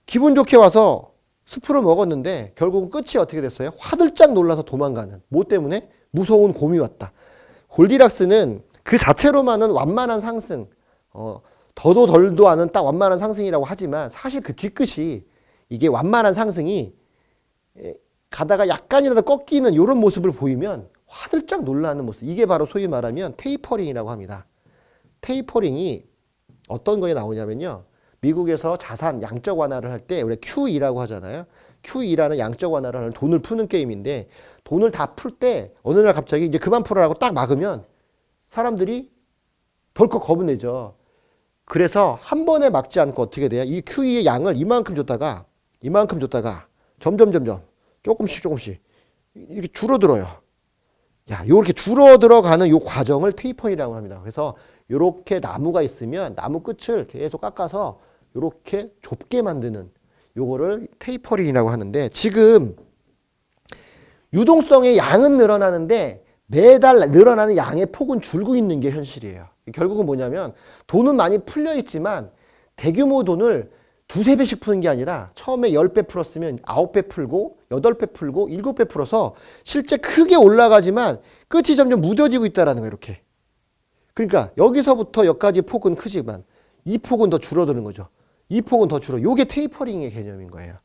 기분 좋게 와서 스프를 먹었는데 결국은 끝이 어떻게 됐어요? 화들짝 놀라서 도망가는. 뭐 때문에? 무서운 곰이 왔다. 골디락스는 그 자체로만은 완만한 상승, 더도 덜도 않은 딱 완만한 상승이라고 하지만 사실 그 뒤끝이 이게 완만한 상승이 가다가 약간이라도 꺾이는 이런 모습을 보이면 화들짝 놀라는 모습. 이게 바로 소위 말하면 테이퍼링이라고 합니다. 테이퍼링이 어떤 거에 나오냐면요. 미국에서 자산 양적 완화를 할 때 우리가 QE라고 하잖아요. QE라는 양적 완화를 하는 돈을 푸는 게임인데 돈을 다 풀 때 어느 날 갑자기 이제 그만 풀어라고 딱 막으면 사람들이 덜컥 겁을 내죠. 그래서 한 번에 막지 않고 어떻게 돼요? 이 QE의 양을 이만큼 줬다가 점점 조금씩 이렇게 줄어들어요. 야, 요렇게 줄어들어가는 요 과정을 테이퍼링이라고 합니다. 그래서 요렇게 나무가 있으면 나무 끝을 계속 깎아서 요렇게 좁게 만드는 요거를 테이퍼링이라고 하는데 지금 유동성의 양은 늘어나는데 매달 늘어나는 양의 폭은 줄고 있는 게 현실이에요. 결국은 뭐냐면 돈은 많이 풀려 있지만 대규모 돈을 두세 배씩 푸는 게 아니라 처음에 10배 풀었으면 9배 풀고 8배 풀고 7배 풀어서 실제 크게 올라가지만 끝이 점점 무뎌지고 있다는 거예요. 이렇게. 그러니까 여기서부터 여기까지 폭은 크지만 이 폭은 더 줄어드는 거죠. 이 폭은 더 줄어. 이게 테이퍼링의 개념인 거예요.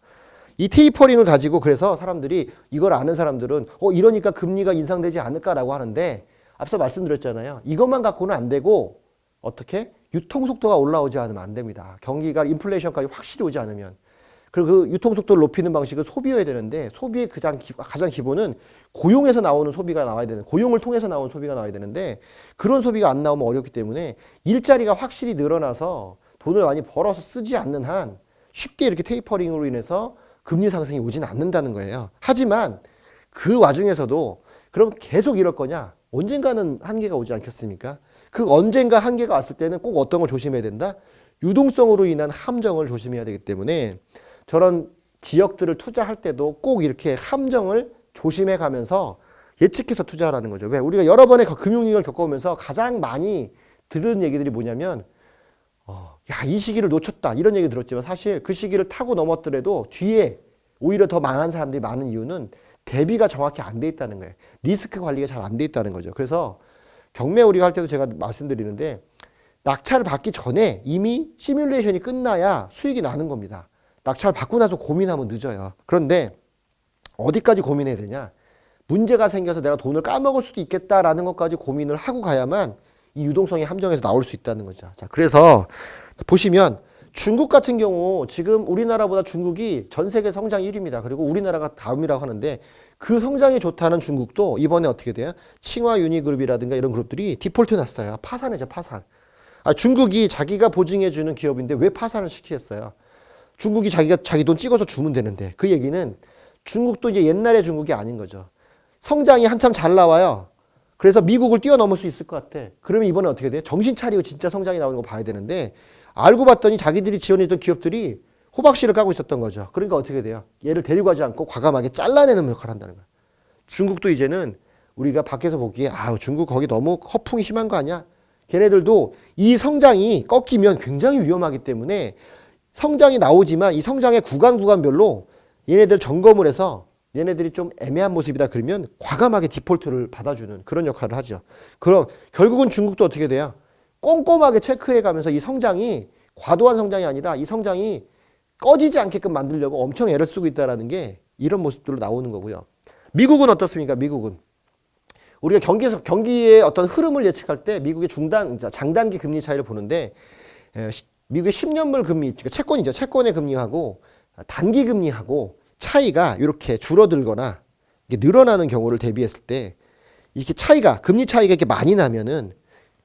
이 테이퍼링을 가지고 그래서 사람들이 이걸 아는 사람들은 이러니까 금리가 인상되지 않을까라고 하는데 앞서 말씀드렸잖아요. 이것만 갖고는 안 되고 어떻게? 유통속도가 올라오지 않으면 안 됩니다. 경기가 인플레이션까지 확실히 오지 않으면. 그리고 그 유통속도를 높이는 방식은 소비여야 되는데 소비의 가장 기본은 고용에서 나오는 소비가 나와야 되는 고용을 통해서 나오는 소비가 나와야 되는데 그런 소비가 안 나오면 어렵기 때문에 일자리가 확실히 늘어나서 돈을 많이 벌어서 쓰지 않는 한 쉽게 이렇게 테이퍼링으로 인해서 금리 상승이 오지는 않는다는 거예요. 하지만 그 와중에서도 그럼 계속 이럴 거냐? 언젠가는 한계가 오지 않겠습니까? 그 언젠가 한계가 왔을 때는 꼭 어떤 걸 조심해야 된다? 유동성으로 인한 함정을 조심해야 되기 때문에 저런 지역들을 투자할 때도 꼭 이렇게 함정을 조심해 가면서 예측해서 투자하라는 거죠. 왜? 우리가 여러 번의 금융위기를 겪어오면서 가장 많이 들은 얘기들이 뭐냐면 야, 이 시기를 놓쳤다 이런 얘기 들었지만 사실 그 시기를 타고 넘었더라도 뒤에 오히려 더 망한 사람들이 많은 이유는 대비가 정확히 안 돼 있다는 거예요. 리스크 관리가 잘 안 돼 있다는 거죠. 그래서 경매 우리가 할 때도 제가 말씀드리는데 낙찰을 받기 전에 이미 시뮬레이션이 끝나야 수익이 나는 겁니다. 낙찰을 받고 나서 고민하면 늦어요. 그런데 어디까지 고민해야 되냐? 문제가 생겨서 내가 돈을 까먹을 수도 있겠다라는 것까지 고민을 하고 가야만 이 유동성의 함정에서 나올 수 있다는 거죠. 자, 그래서 보시면 중국 같은 경우 지금 우리나라보다 중국이 전 세계 성장 1위입니다. 그리고 우리나라가 다음이라고 하는데 그 성장이 좋다는 중국도 이번에 어떻게 돼요? 칭화 유니그룹이라든가 이런 그룹들이 디폴트 났어요. 파산이죠, 파산. 중국이 자기가 보증해주는 기업인데 왜 파산을 시키겠어요? 중국이 자기 돈 찍어서 주면 되는데 그 얘기는 중국도 이제 옛날의 중국이 아닌 거죠. 성장이 한참 잘 나와요. 그래서 미국을 뛰어넘을 수 있을 것 같아. 그러면 이번에 어떻게 돼? 정신 차리고 진짜 성장이 나오는 거 봐야 되는데 알고 봤더니 자기들이 지원했던 기업들이 호박씨를 까고 있었던 거죠. 그러니까 어떻게 돼요? 얘를 데리고 가지 않고 과감하게 잘라내는 역할을 한다는 거야. 중국도 이제는 우리가 밖에서 보기에 아우 중국 거기 너무 허풍이 심한 거 아니야? 걔네들도 이 성장이 꺾이면 굉장히 위험하기 때문에 성장이 나오지만 이 성장의 구간별로 얘네들 점검을 해서 얘네들이 좀 애매한 모습이다 그러면 과감하게 디폴트를 받아주는 그런 역할을 하죠. 그럼 결국은 중국도 어떻게 돼요? 꼼꼼하게 체크해 가면서 이 성장이 과도한 성장이 아니라 이 성장이 꺼지지 않게끔 만들려고 엄청 애를 쓰고 있다는 게 이런 모습들로 나오는 거고요. 미국은 어떻습니까? 미국은 우리가 경기의 어떤 흐름을 예측할 때 미국의 장단기 금리 차이를 보는데 미국의 10년물 금리, 그러니까 채권이죠. 채권의 금리하고 단기 금리하고 차이가 이렇게 줄어들거나 늘어나는 경우를 대비했을 때 이렇게 차이가 금리 차이가 이렇게 많이 나면은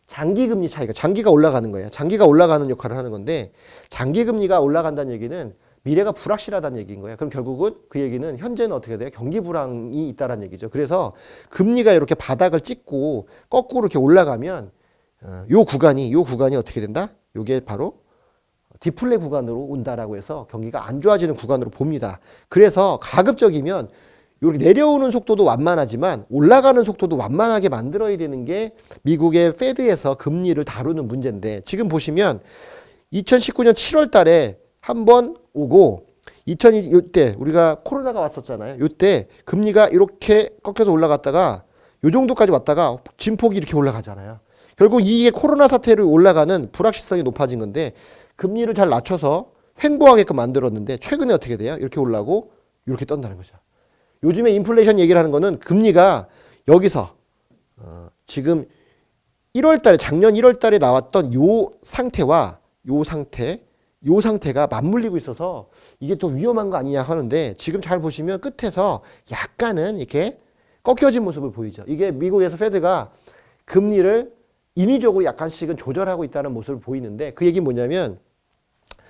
장기 금리 차이가 장기가 올라가는 거예요. 장기가 올라가는 역할을 하는 건데 장기 금리가 올라간다는 얘기는 미래가 불확실하다는 얘기인 거예요. 그럼 결국은 그 얘기는 현재는 어떻게 돼요? 경기 불황이 있다는 얘기죠. 그래서 금리가 이렇게 바닥을 찍고 거꾸로 이렇게 올라가면 요 구간이 어떻게 된다? 요게 바로 디플레 구간으로 온다라고 해서 경기가 안 좋아지는 구간으로 봅니다. 그래서 가급적이면 이렇게 내려오는 속도도 완만하지만 올라가는 속도도 완만하게 만들어야 되는 게 미국의 페드에서 금리를 다루는 문제인데 지금 보시면 2019년 7월 달에 한번 오고 2002때 우리가 코로나가 왔었잖아요. 이때 금리가 이렇게 꺾여서 올라갔다가 요 정도까지 왔다가 진폭이 이렇게 올라가잖아요. 결국 이게 코로나 사태로 올라가는 불확실성이 높아진 건데 금리를 잘 낮춰서 횡보하게끔 만들었는데 최근에 어떻게 돼요? 이렇게 올라가고 이렇게 떤다는 거죠. 요즘에 인플레이션 얘기를 하는 거는 금리가 여기서 지금 1월 달에 작년 1월 달에 나왔던 요 상태와 요 상태가 맞물리고 있어서 이게 또 위험한 거 아니냐 하는데 지금 잘 보시면 끝에서 약간은 이렇게 꺾여진 모습을 보이죠. 이게 미국에서 페드가 금리를 인위적으로 약간씩은 조절하고 있다는 모습을 보이는데 그 얘기는 뭐냐면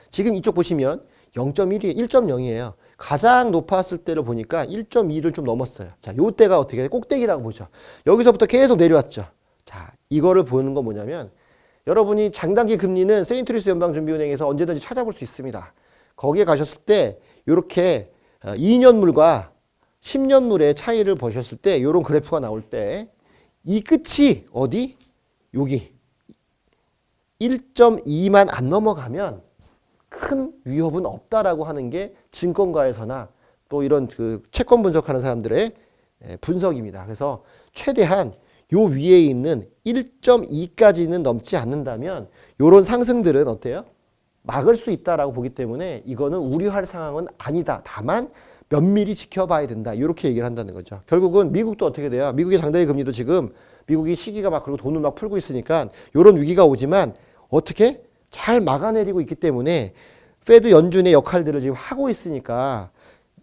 지금 이쪽 보시면 0.1이 1.0이에요. 가장 높았을 때를 보니까 1.2를 좀 넘었어요. 자, 요 때가 어떻게 해요? 꼭대기라고 보죠. 여기서부터 계속 내려왔죠. 자, 이거를 보는 건 뭐냐면 여러분이 장단기 금리는 세인트루이스 연방준비은행에서 언제든지 찾아볼 수 있습니다. 거기에 가셨을 때 이렇게 2년물과 10년물의 차이를 보셨을 때 이런 그래프가 나올 때 이 끝이 어디? 여기 1.2만 안 넘어가면 큰 위협은 없다라고 하는 게 증권가에서나 또 이런 그 채권 분석하는 사람들의 분석입니다. 그래서 최대한 요 위에 있는 1.2까지는 넘지 않는다면 이런 상승들은 어때요? 막을 수 있다라고 보기 때문에 이거는 우려할 상황은 아니다. 다만 면밀히 지켜봐야 된다. 이렇게 얘기를 한다는 거죠. 결국은 미국도 어떻게 돼요? 미국의 장단기 금리도 지금 미국이 시기가 막 그리고 돈을 막 풀고 있으니까 이런 위기가 오지만 어떻게 잘 막아내리고 있기 때문에 페드 연준의 역할들을 지금 하고 있으니까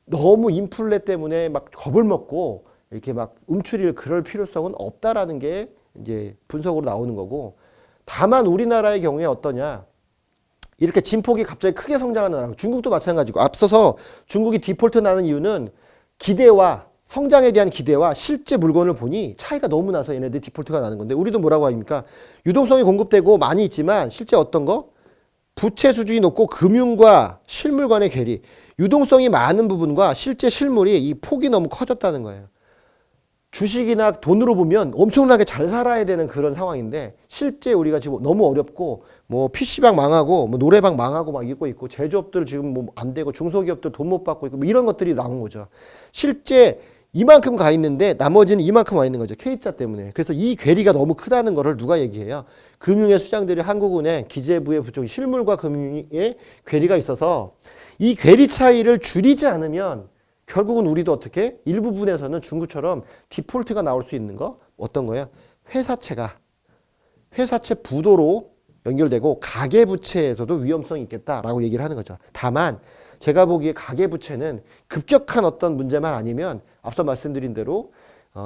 너무 인플레 때문에 막 겁을 먹고 이렇게 막 움츠릴 그럴 필요성은 없다라는 게 이제 분석으로 나오는 거고 다만 우리나라의 경우에 어떠냐 이렇게 진폭이 갑자기 크게 성장하는 나라 중국도 마찬가지고 앞서서 중국이 디폴트 나는 이유는 기대와 성장에 대한 기대와 실제 물건을 보니 차이가 너무 나서 얘네들 디폴트가 나는 건데 우리도 뭐라고 합니까? 유동성이 공급되고 많이 있지만 실제 어떤 거? 부채 수준이 높고 금융과 실물 간의 괴리 유동성이 많은 부분과 실제 실물이 이 폭이 너무 커졌다는 거예요. 주식이나 돈으로 보면 엄청나게 잘 살아야 되는 그런 상황인데 실제 우리가 지금 너무 어렵고 뭐 PC방 망하고 뭐 노래방 망하고 막 이러고 있고 제조업들 지금 뭐 안 되고 중소기업들 돈 못 받고 있고 뭐 이런 것들이 나온 거죠. 실제 이만큼 가 있는데 나머지는 이만큼 와 있는 거죠. K자 때문에. 그래서 이 괴리가 너무 크다는 거를 누가 얘기해요? 금융의 수장들이 한국은행, 기재부의 부총리, 실물과 금융의 괴리가 있어서 이 괴리 차이를 줄이지 않으면 결국은 우리도 어떻게 일부분에서는 중국처럼 디폴트가 나올 수 있는 거 어떤 거예요? 회사채 부도로 연결되고 가계부채에서도 위험성이 있겠다라고 얘기를 하는 거죠. 다만 제가 보기에 가계부채는 급격한 어떤 문제만 아니면 앞서 말씀드린 대로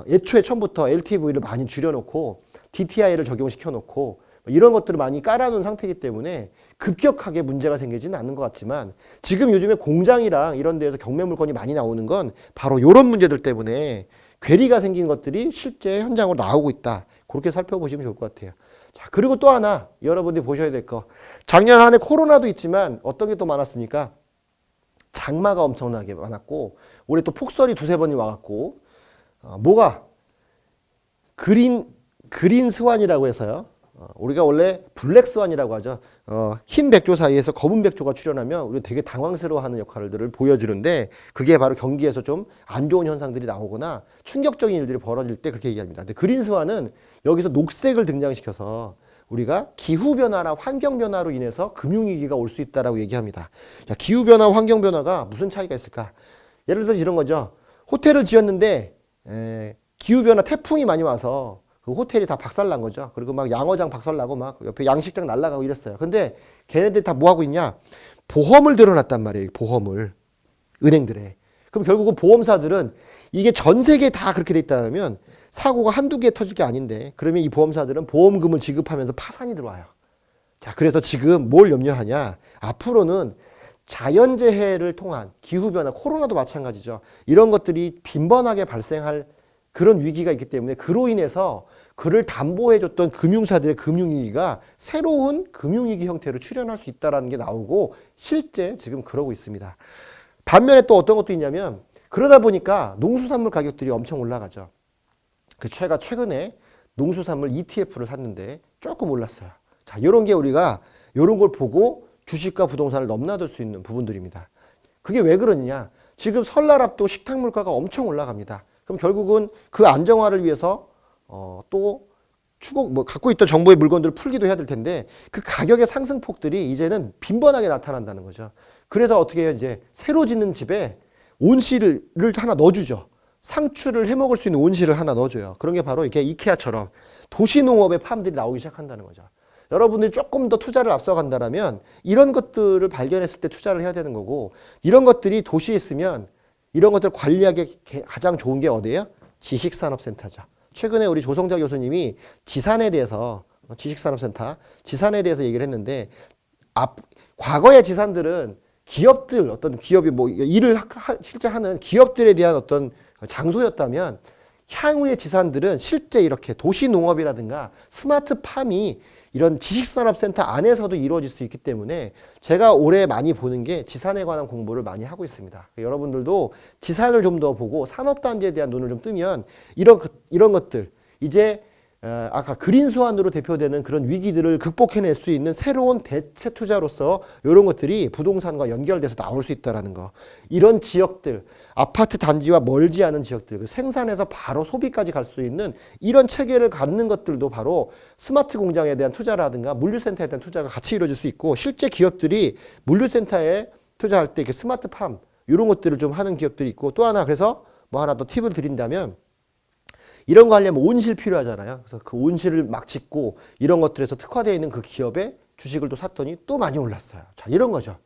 애초에 처음부터 LTV를 많이 줄여놓고 DTI를 적용시켜놓고 이런 것들을 많이 깔아놓은 상태이기 때문에 급격하게 문제가 생기지는 않는 것 같지만 지금 요즘에 공장이랑 이런 데에서 경매 물건이 많이 나오는 건 바로 이런 문제들 때문에 괴리가 생긴 것들이 실제 현장으로 나오고 있다. 그렇게 살펴보시면 좋을 것 같아요. 자, 그리고 또 하나 여러분들이 보셔야 될 거. 작년 한 해 코로나도 있지만 어떤 게 또 많았습니까? 장마가 엄청나게 많았고 올해 또 폭설이 두세 번이 와갖고 뭐가 그린 스완이라고 해서요. 우리가 원래 블랙 스완이라고 하죠. 흰 백조 사이에서 검은 백조가 출현하면 우리 되게 당황스러워하는 역할들을 보여주는데 그게 바로 경기에서 좀 안 좋은 현상들이 나오거나 충격적인 일들이 벌어질 때 그렇게 얘기합니다. 근데 그린 스완은 여기서 녹색을 등장시켜서 우리가 기후변화나 환경변화로 인해서 금융위기가 올 수 있다라고 얘기합니다. 자, 기후변화, 환경변화가 무슨 차이가 있을까? 예를 들어서 이런 거죠. 호텔을 지었는데 기후변화 태풍이 많이 와서 그 호텔이 다 박살난 거죠. 그리고 막 양어장 박살나고 막 옆에 양식장 날아가고 이랬어요. 근데 걔네들이 다 뭐 하고 있냐? 보험을 들어놨단 말이에요. 보험을. 은행들에. 그럼 결국은 보험사들은 이게 전 세계에 다 그렇게 돼 있다면 사고가 한두 개 터질 게 아닌데 그러면 이 보험사들은 보험금을 지급하면서 파산이 들어와요. 자, 그래서 지금 뭘 염려하냐? 앞으로는 자연재해를 통한 기후변화, 코로나도 마찬가지죠. 이런 것들이 빈번하게 발생할 그런 위기가 있기 때문에 그로 인해서 그를 담보해줬던 금융사들의 금융위기가 새로운 금융위기 형태로 출현할 수 있다는 게 나오고 실제 지금 그러고 있습니다. 반면에 또 어떤 것도 있냐면 그러다 보니까 농수산물 가격들이 엄청 올라가죠. 제가 최근에 농수산물 ETF를 샀는데 조금 올랐어요. 자, 이런 게 우리가 이런 걸 보고 주식과 부동산을 넘나들 수 있는 부분들입니다. 그게 왜 그러느냐? 지금 설날 앞두고 식탁 물가가 엄청 올라갑니다. 그럼 결국은 그 안정화를 위해서 또 갖고 있던 정부의 물건들을 풀기도 해야 될 텐데 그 가격의 상승폭들이 이제는 빈번하게 나타난다는 거죠. 그래서 어떻게 해요? 이제 새로 짓는 집에 온실을 하나 넣어주죠. 상추를 해먹을 수 있는 온실을 하나 넣어줘요. 그런 게 바로 이렇게 이케아처럼 도시농업의 팜들이 나오기 시작한다는 거죠. 여러분들이 조금 더 투자를 앞서간다면 이런 것들을 발견했을 때 투자를 해야 되는 거고 이런 것들이 도시에 있으면 이런 것들을 관리하기 가장 좋은 게 어디예요? 지식산업센터죠. 최근에 우리 조성자 교수님이 지산에 대해서 지식산업센터, 지산에 대해서 얘기를 했는데 과거의 지산들은 기업들, 어떤 기업이 뭐 일을 실제 하는 기업들에 대한 어떤 장소였다면 향후의 지산들은 실제 이렇게 도시농업이라든가 스마트팜이 이런 지식산업센터 안에서도 이루어질 수 있기 때문에 제가 올해 많이 보는 게 지산에 관한 공부를 많이 하고 있습니다. 여러분들도 지산을 좀 더 보고 산업단지에 대한 눈을 좀 뜨면 이런 것들 이제 아까 그린스완으로 대표되는 그런 위기들을 극복해낼 수 있는 새로운 대체 투자로서 이런 것들이 부동산과 연결돼서 나올 수 있다는 거. 이런 지역들, 아파트 단지와 멀지 않은 지역들, 그 생산에서 바로 소비까지 갈 수 있는 이런 체계를 갖는 것들도 바로 스마트 공장에 대한 투자라든가 물류센터에 대한 투자가 같이 이루어질 수 있고 실제 기업들이 물류센터에 투자할 때 이렇게 스마트팜 이런 것들을 좀 하는 기업들이 있고 또 하나 그래서 뭐 하나 더 팁을 드린다면 이런 거 하려면 온실 필요하잖아요. 그래서 그 온실을 막 짓고 이런 것들에서 특화되어 있는 그 기업의 주식을 또 샀더니 또 많이 올랐어요. 자, 이런 거죠.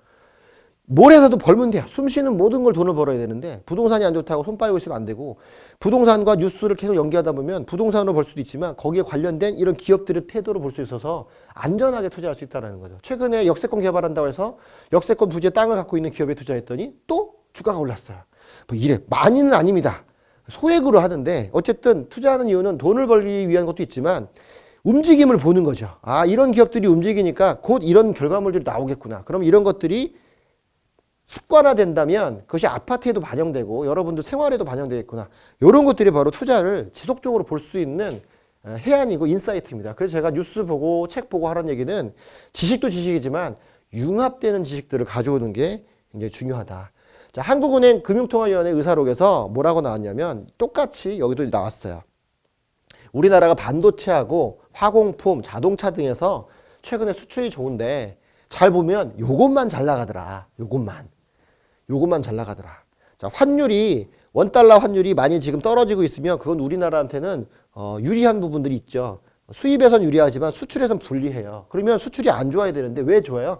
뭘 해서도 벌면 돼요. 숨 쉬는 모든 걸 돈을 벌어야 되는데 부동산이 안 좋다고 손 빠이고 있으면 안 되고 부동산과 뉴스를 계속 연계하다 보면 부동산으로 벌 수도 있지만 거기에 관련된 이런 기업들의 태도를 볼 수 있어서 안전하게 투자할 수 있다는 거죠. 최근에 역세권 개발한다고 해서 역세권 부지에 땅을 갖고 있는 기업에 투자했더니 또 주가가 올랐어요. 뭐 이래 많이는 아닙니다. 소액으로 하는데 어쨌든 투자하는 이유는 돈을 벌기 위한 것도 있지만 움직임을 보는 거죠. 아, 이런 기업들이 움직이니까 곧 이런 결과물들이 나오겠구나. 그럼 이런 것들이 습관화된다면 그것이 아파트에도 반영되고 여러분들 생활에도 반영되겠구나. 이런 것들이 바로 투자를 지속적으로 볼 수 있는 해안이고 인사이트입니다. 그래서 제가 뉴스 보고 책 보고 하라는 얘기는 지식도 지식이지만 융합되는 지식들을 가져오는 게 굉장히 중요하다. 자, 한국은행 금융통화위원회 의사록에서 뭐라고 나왔냐면 똑같이 여기도 나왔어요. 우리나라가 반도체하고 화공품, 자동차 등에서 최근에 수출이 좋은데 잘 보면 요것만 잘 나가더라. 요것만 잘 나가더라. 자, 환율이 원달러 환율이 많이 지금 떨어지고 있으면 그건 우리나라한테는 유리한 부분들이 있죠. 수입에선 유리하지만 수출에선 불리해요. 그러면 수출이 안 좋아야 되는데 왜 좋아요?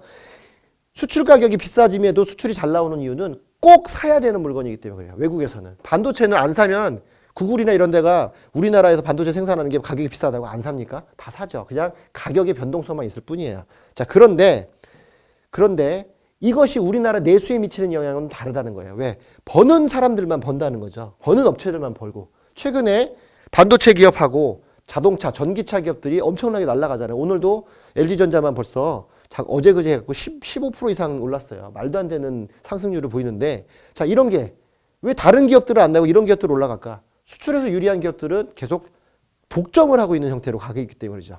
수출 가격이 비싸짐에도 수출이 잘 나오는 이유는 꼭 사야 되는 물건이기 때문에 그래요. 외국에서는. 반도체는 안 사면 구글이나 이런 데가 우리나라에서 반도체 생산하는 게 가격이 비싸다고 안 삽니까? 다 사죠. 그냥 가격의 변동성만 있을 뿐이에요. 자, 그런데 이것이 우리나라 내수에 미치는 영향은 다르다는 거예요. 왜? 버는 사람들만 번다는 거죠. 버는 업체들만 벌고. 최근에 반도체 기업하고 자동차, 전기차 기업들이 엄청나게 날아가잖아요. 오늘도 LG전자만 벌써 어제 그제 해갖고 15% 이상 올랐어요. 말도 안 되는 상승률을 보이는데, 자, 이런 게 왜 다른 기업들은 안 나고 이런 기업들 올라갈까? 수출에서 유리한 기업들은 계속 독점을 하고 있는 형태로 가고 있기 때문이죠.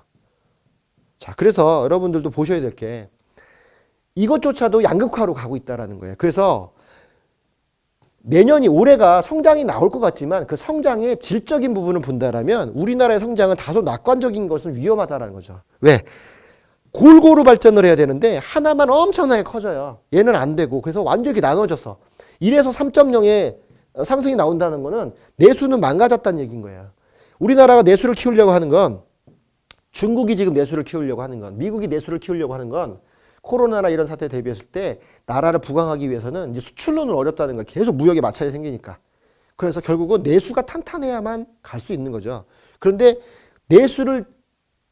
자, 그래서 여러분들도 보셔야 될 게 이것조차도 양극화로 가고 있다라는 거예요. 그래서 내년이 올해가 성장이 나올 것 같지만 그 성장의 질적인 부분을 본다라면 우리나라의 성장은 다소 낙관적인 것은 위험하다라는 거죠. 왜? 골고루 발전을 해야 되는데 하나만 엄청나게 커져요. 얘는 안 되고 그래서 완전히 이렇게 나눠져서 1에서 3.0의 상승이 나온다는 거는 내수는 망가졌다는 얘기인 거예요. 우리나라가 내수를 키우려고 하는 건 중국이 지금 내수를 키우려고 하는 건 미국이 내수를 키우려고 하는 건 코로나나 이런 사태에 대비했을 때 나라를 부강하기 위해서는 이제 수출로는 어렵다는 거예요. 계속 무역에 마찰이 생기니까. 그래서 결국은 내수가 탄탄해야만 갈 수 있는 거죠. 그런데 내수를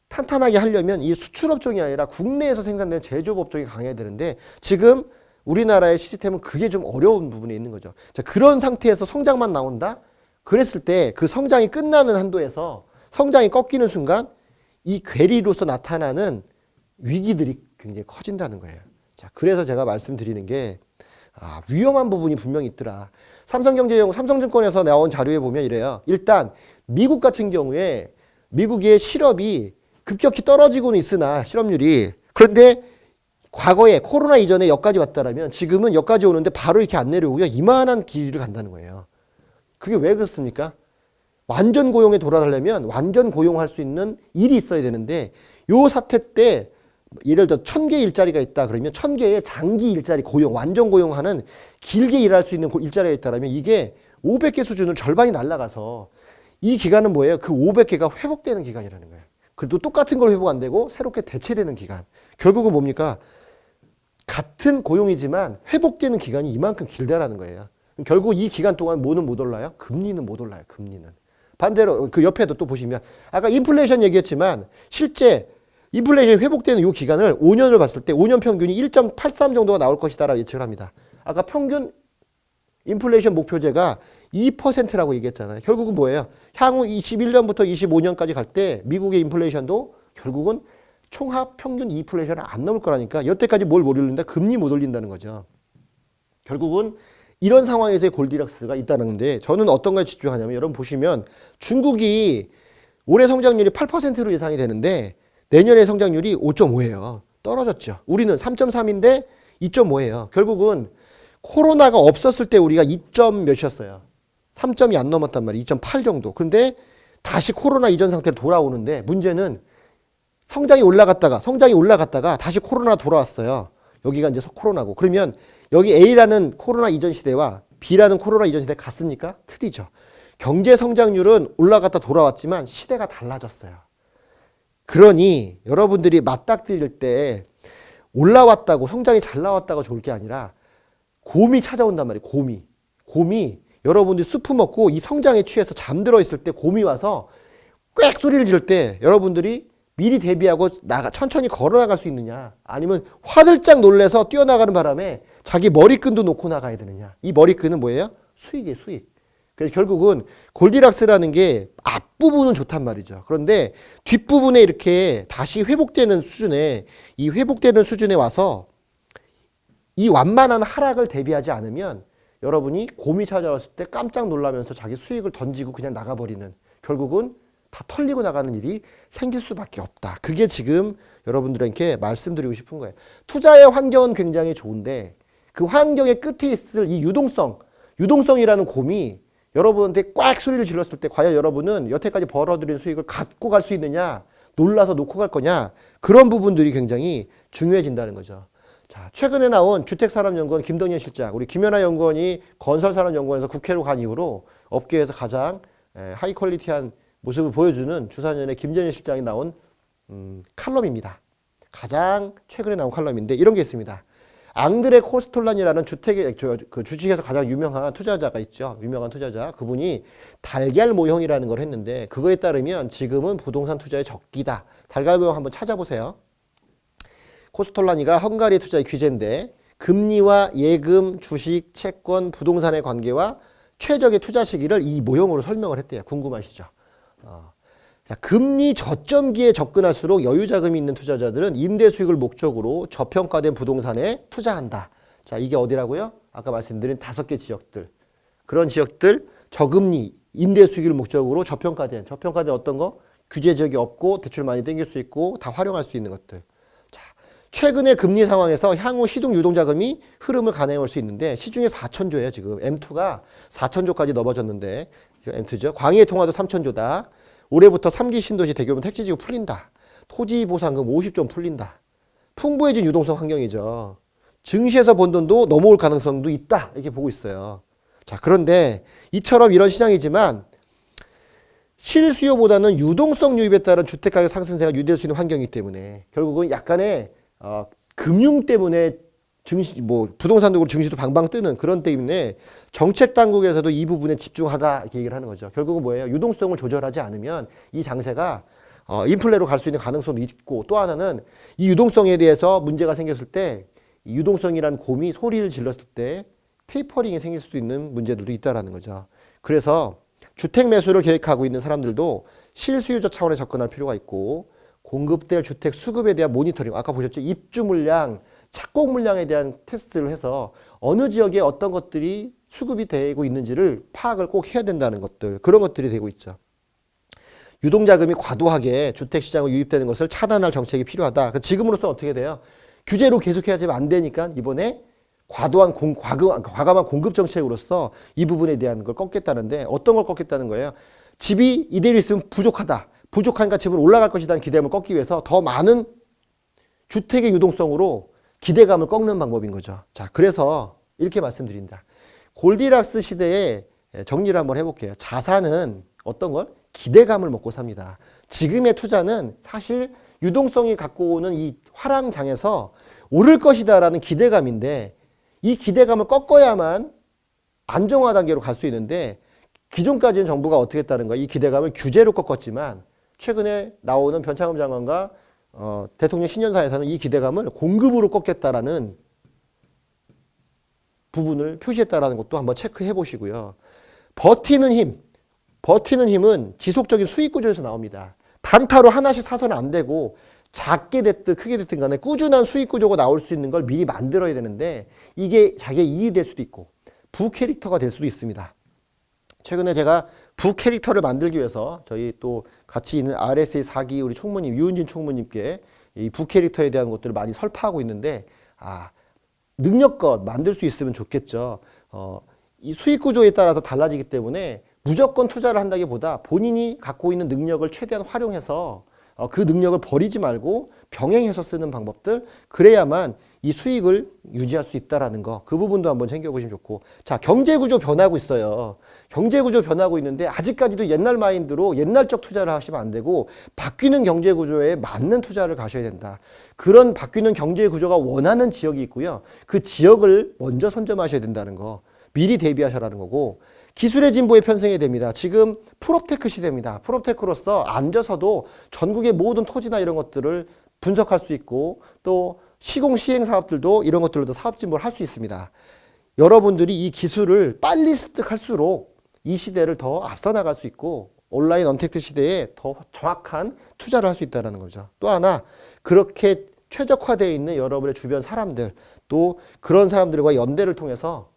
탄탄하게 하려면 이 수출 업종이 아니라 국내에서 생산된 제조업 업종이 강해야 되는데 지금 우리나라의 시스템은 그게 좀 어려운 부분이 있는 거죠. 자, 그런 상태에서 성장만 나온다? 그랬을 때 그 성장이 끝나는 한도에서 성장이 꺾이는 순간 이 괴리로서 나타나는 위기들이 굉장히 커진다는 거예요. 자, 그래서 제가 말씀드리는 게 위험한 부분이 분명히 있더라. 삼성증권에서 나온 자료에 보면 이래요. 일단 미국 같은 경우에 미국의 실업이 급격히 떨어지고는 있으나 실업률이 그런데 과거에 코로나 이전에 여기까지 왔다라면 지금은 여기까지 오는데 바로 이렇게 안 내려오고요. 이만한 길을 간다는 거예요. 그게 왜 그렇습니까? 완전 고용에 돌아가려면 완전 고용할 수 있는 일이 있어야 되는데 요 사태 때 예를 들어 1000개 일자리가 있다 그러면 1000개의 장기 일자리 고용, 완전 고용하는 길게 일할 수 있는 일자리가 있다라면 이게 500개 수준으로 절반이 날아가서 이 기간은 뭐예요? 그 500개가 회복되는 기간이라는 거예요. 그래도 똑같은 걸 회복 안 되고 새롭게 대체되는 기간. 결국은 뭡니까? 같은 고용이지만 회복되는 기간이 이만큼 길다라는 거예요. 결국 이 기간 동안 뭐는 못 올라요? 금리는 못 올라요. 금리는. 반대로 그 옆에도 또 보시면 아까 인플레이션 얘기했지만 실제 인플레이션이 회복되는 이 기간을 5년을 봤을 때 5년 평균이 1.83 정도가 나올 것이다라고 예측을 합니다. 아까 평균 인플레이션 목표제가 2%라고 얘기했잖아요. 결국은 뭐예요? 향후 21년부터 25년까지 갈 때 미국의 인플레이션도 결국은 총합 평균 인플레이션을 안 넘을 거라니까 여태까지 뭘 못 올린다? 금리 못 올린다는 거죠. 결국은 이런 상황에서의 골디락스가 있다는 건데 저는 어떤 거에 집중하냐면 여러분 보시면 중국이 올해 성장률이 8%로 예상이 되는데 내년의 성장률이 5.5예요. 떨어졌죠. 우리는 3.3인데 2.5예요. 결국은 코로나가 없었을 때 우리가 2점 몇이었어요. 3점이 안 넘었단 말이에요. 2.8 정도. 근데 다시 코로나 이전 상태로 돌아오는데 문제는 성장이 올라갔다가 다시 코로나 돌아왔어요. 여기가 이제 코로나고. 그러면 여기 A라는 코로나 이전 시대와 B라는 코로나 이전 시대 같습니까? 틀리죠. 경제 성장률은 올라갔다 돌아왔지만 시대가 달라졌어요. 그러니 여러분들이 맞닥뜨릴 때 올라왔다고 성장이 잘 나왔다고 좋을 게 아니라 곰이 찾아온단 말이에요. 곰이 여러분들이 수프 먹고 이 성장에 취해서 잠들어 있을 때 곰이 와서 꽥 소리를 지를 때 여러분들이 미리 대비하고 천천히 걸어 나갈 수 있느냐 아니면 화들짝 놀래서 뛰어나가는 바람에 자기 머리끈도 놓고 나가야 되느냐. 이 머리끈은 뭐예요? 수익이에요. 수익. 그래서 결국은 골디락스라는 게 앞부분은 좋단 말이죠. 그런데 뒷부분에 이렇게 다시 회복되는 수준에 와서 이 완만한 하락을 대비하지 않으면 여러분이 곰이 찾아왔을 때 깜짝 놀라면서 자기 수익을 던지고 그냥 나가버리는 결국은 다 털리고 나가는 일이 생길 수밖에 없다. 그게 지금 여러분들에게 말씀드리고 싶은 거예요. 투자의 환경은 굉장히 좋은데 그 환경의 끝에 있을 이 유동성이라는 곰이 여러분한테 꽉 소리를 질렀을 때 과연 여러분은 여태까지 벌어들인 수익을 갖고 갈 수 있느냐, 놀라서 놓고 갈 거냐, 그런 부분들이 굉장히 중요해진다는 거죠. 자, 최근에 나온 주택산업연구원 김동연 실장, 우리 김연아 연구원이 건설산업연구원에서 국회로 간 이후로 업계에서 가장 하이 퀄리티한 모습을 보여주는 주사년의 김정일 실장이 나온 칼럼입니다. 가장 최근에 나온 칼럼인데 이런 게 있습니다. 앙드레 코스톨란이라는 주식에서 가장 유명한 투자자가 있죠. 유명한 투자자. 그분이 달걀 모형이라는 걸 했는데 그거에 따르면 지금은 부동산 투자의 적기다. 달걀 모형 한번 찾아보세요. 코스톨라니가 헝가리 투자의 규제인데 금리와 예금, 주식, 채권, 부동산의 관계와 최적의 투자 시기를 이 모형으로 설명을 했대요. 궁금하시죠? 자, 금리 저점기에 접근할수록 여유 자금이 있는 투자자들은 임대 수익을 목적으로 저평가된 부동산에 투자한다. 자, 이게 어디라고요? 아까 말씀드린 5개 지역들. 그런 지역들 저금리 임대 수익을 목적으로 저평가된 어떤 거? 규제 지역이 없고 대출 많이 땡길 수 있고 다 활용할 수 있는 것들. 자, 최근의 금리 상황에서 향후 시중 유동자금이 흐름을 가늠할 수 있는데 시중에 4천조예요. 지금 M2가 4천조까지 넘어졌는데 M2죠. 광의의 통화도 3천조다. 올해부터 3기 신도시 대규모 택지지구 풀린다. 토지보상금 50조 풀린다. 풍부해진 유동성 환경이죠. 증시에서 번 돈도 넘어올 가능성도 있다. 이렇게 보고 있어요. 자, 그런데 이처럼 이런 시장이지만 실수요보다는 유동성 유입에 따른 주택가격 상승세가 유지될 수 있는 환경이기 때문에 결국은 약간의 금융 때문에 증시, 부동산도 그렇고 증시도 방방 뜨는 그런 때문에 정책 당국에서도 이 부분에 집중하라 이렇게 얘기를 하는 거죠. 결국은 뭐예요? 유동성을 조절하지 않으면 이 장세가 인플레로 갈 수 있는 가능성도 있고 또 하나는 이 유동성에 대해서 문제가 생겼을 때 이 유동성이란 곰이 소리를 질렀을 때 테이퍼링이 생길 수도 있는 문제들도 있다라는 거죠. 그래서 주택 매수를 계획하고 있는 사람들도 실수요자 차원에 접근할 필요가 있고 공급될 주택 수급에 대한 모니터링, 아까 보셨죠? 입주 물량, 착공 물량에 대한 테스트를 해서 어느 지역에 어떤 것들이 수급이 되고 있는지를 파악을 꼭 해야 된다는 것들, 그런 것들이 되고 있죠. 유동자금이 과도하게 주택시장에 유입되는 것을 차단할 정책이 필요하다. 지금으로서는 어떻게 돼요? 규제로 계속해야지만 안 되니까 이번에 과감한 공급 정책으로서 이 부분에 대한 걸 꺾겠다는데 어떤 걸 꺾겠다는 거예요? 집이 이대로 있으면 부족하다. 부족하니까 집은 올라갈 것이라는 기대감을 꺾기 위해서 더 많은 주택의 유동성으로 기대감을 꺾는 방법인 거죠. 자, 그래서 이렇게 말씀드린다. 골디락스 시대에 정리를 한번 해볼게요. 자산은 어떤 걸? 기대감을 먹고 삽니다. 지금의 투자는 사실 유동성이 갖고 오는 이 화랑장에서 오를 것이다라는 기대감인데 이 기대감을 꺾어야만 안정화 단계로 갈 수 있는데 기존까지는 정부가 어떻게 했다는 거야? 이 기대감을 규제로 꺾었지만 최근에 나오는 변창흠 장관과 대통령 신년사에서는 이 기대감을 공급으로 꺾겠다라는 부분을 표시했다라는 것도 한번 체크해 보시고요. 버티는 힘은 지속적인 수익 구조에서 나옵니다. 단타로 하나씩 사서는 안 되고 작게 됐든 크게 됐든 간에 꾸준한 수익 구조가 나올 수 있는 걸 미리 만들어야 되는데 이게 자기의 이익이 될 수도 있고 부캐릭터가 될 수도 있습니다. 최근에 제가 부캐릭터를 만들기 위해서 저희 또 같이 있는 RSA 4기 우리 총무님 유은진 총무님께 이 부캐릭터에 대한 것들을 많이 설파하고 있는데 능력껏 만들 수 있으면 좋겠죠. 이 수익 구조에 따라서 달라지기 때문에 무조건 투자를 한다기보다 본인이 갖고 있는 능력을 최대한 활용해서 그 능력을 버리지 말고 병행해서 쓰는 방법들, 그래야만 이 수익을 유지할 수 있다라는 거, 그 부분도 한번 챙겨보시면 좋고. 자, 경제구조 변하고 있어요. 경제구조 변하고 있는데 아직까지도 옛날 마인드로 옛날적 투자를 하시면 안 되고 바뀌는 경제구조에 맞는 투자를 가셔야 된다. 그런 바뀌는 경제구조가 원하는 지역이 있고요. 그 지역을 먼저 선점하셔야 된다는 거, 미리 대비하셔라는 거고. 기술의 진보에 편승해야 됩니다. 지금 프롭테크 시대입니다. 프롭테크로서 앉아서도 전국의 모든 토지나 이런 것들을 분석할 수 있고 또 시공 시행 사업들도 이런 것들로도 사업 진보를 할 수 있습니다. 여러분들이 이 기술을 빨리 습득할수록 이 시대를 더 앞서 나갈 수 있고 온라인 언택트 시대에 더 정확한 투자를 할 수 있다는 거죠. 또 하나, 그렇게 최적화되어 있는 여러분의 주변 사람들, 또 그런 사람들과 연대를 통해서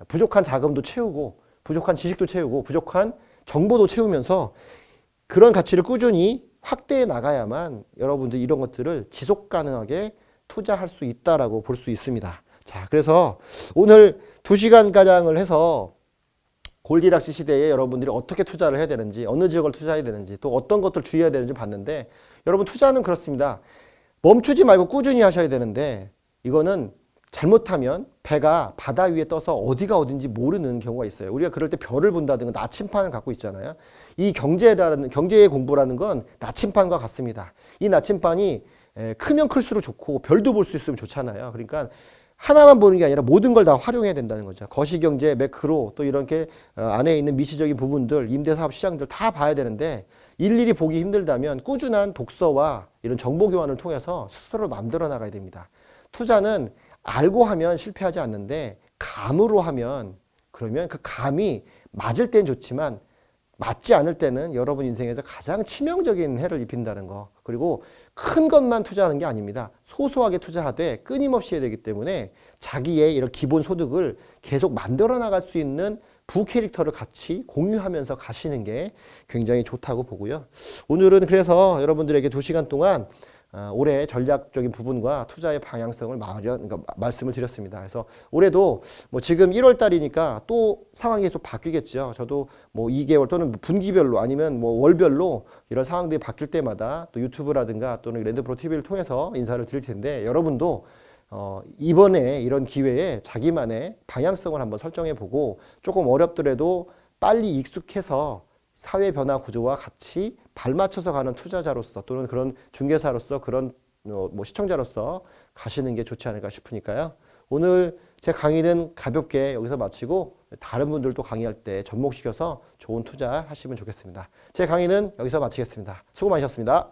부족한 자금도 채우고 부족한 지식도 채우고 부족한 정보도 채우면서 그런 가치를 꾸준히 확대해 나가야만 여러분들 이런 것들을 지속 가능하게 투자할 수 있다라고 볼 수 있습니다. 자, 그래서 오늘 2시간 가량을 해서 골디락스 시대에 여러분들이 어떻게 투자를 해야 되는지, 어느 지역을 투자해야 되는지, 또 어떤 것들 주의해야 되는지 봤는데, 여러분 투자는 그렇습니다. 멈추지 말고 꾸준히 하셔야 되는데 이거는 잘못하면 배가 바다 위에 떠서 어디가 어딘지 모르는 경우가 있어요. 우리가 그럴 때 별을 본다든가 나침판을 갖고 있잖아요. 이 경제의 공부라는 건 나침판과 같습니다. 이 나침판이 크면 클수록 좋고 별도 볼 수 있으면 좋잖아요. 그러니까 하나만 보는 게 아니라 모든 걸 다 활용해야 된다는 거죠. 거시경제, 매크로, 또 이렇게 안에 있는 미시적인 부분들, 임대사업 시장들 다 봐야 되는데 일일이 보기 힘들다면 꾸준한 독서와 이런 정보 교환을 통해서 스스로를 만들어 나가야 됩니다. 투자는 알고 하면 실패하지 않는데 감으로 하면, 그러면 그 감이 맞을 땐 좋지만 맞지 않을 때는 여러분 인생에서 가장 치명적인 해를 입힌다는 거. 그리고 큰 것만 투자하는 게 아닙니다. 소소하게 투자하되 끊임없이 해야 되기 때문에 자기의 이런 기본 소득을 계속 만들어 나갈 수 있는 부캐릭터를 같이 공유하면서 가시는 게 굉장히 좋다고 보고요. 오늘은 그래서 여러분들에게 2시간 동안 올해 전략적인 부분과 투자의 방향성을 그러니까 말씀을 드렸습니다. 그래서 올해도 뭐 지금 1월 달이니까 또 상황이 계속 바뀌겠죠. 저도 뭐 2개월 또는 분기별로 아니면 뭐 월별로 이런 상황들이 바뀔 때마다 또 유튜브라든가 또는 랜드프로 TV를 통해서 인사를 드릴 텐데 여러분도 이번에 이런 기회에 자기만의 방향성을 한번 설정해 보고 조금 어렵더라도 빨리 익숙해서 사회 변화 구조와 같이 발맞춰서 가는 투자자로서 또는 그런 중개사로서 그런 뭐 시청자로서 가시는 게 좋지 않을까 싶으니까요. 오늘 제 강의는 가볍게 여기서 마치고 다른 분들도 강의할 때 접목시켜서 좋은 투자 하시면 좋겠습니다. 제 강의는 여기서 마치겠습니다. 수고 많으셨습니다.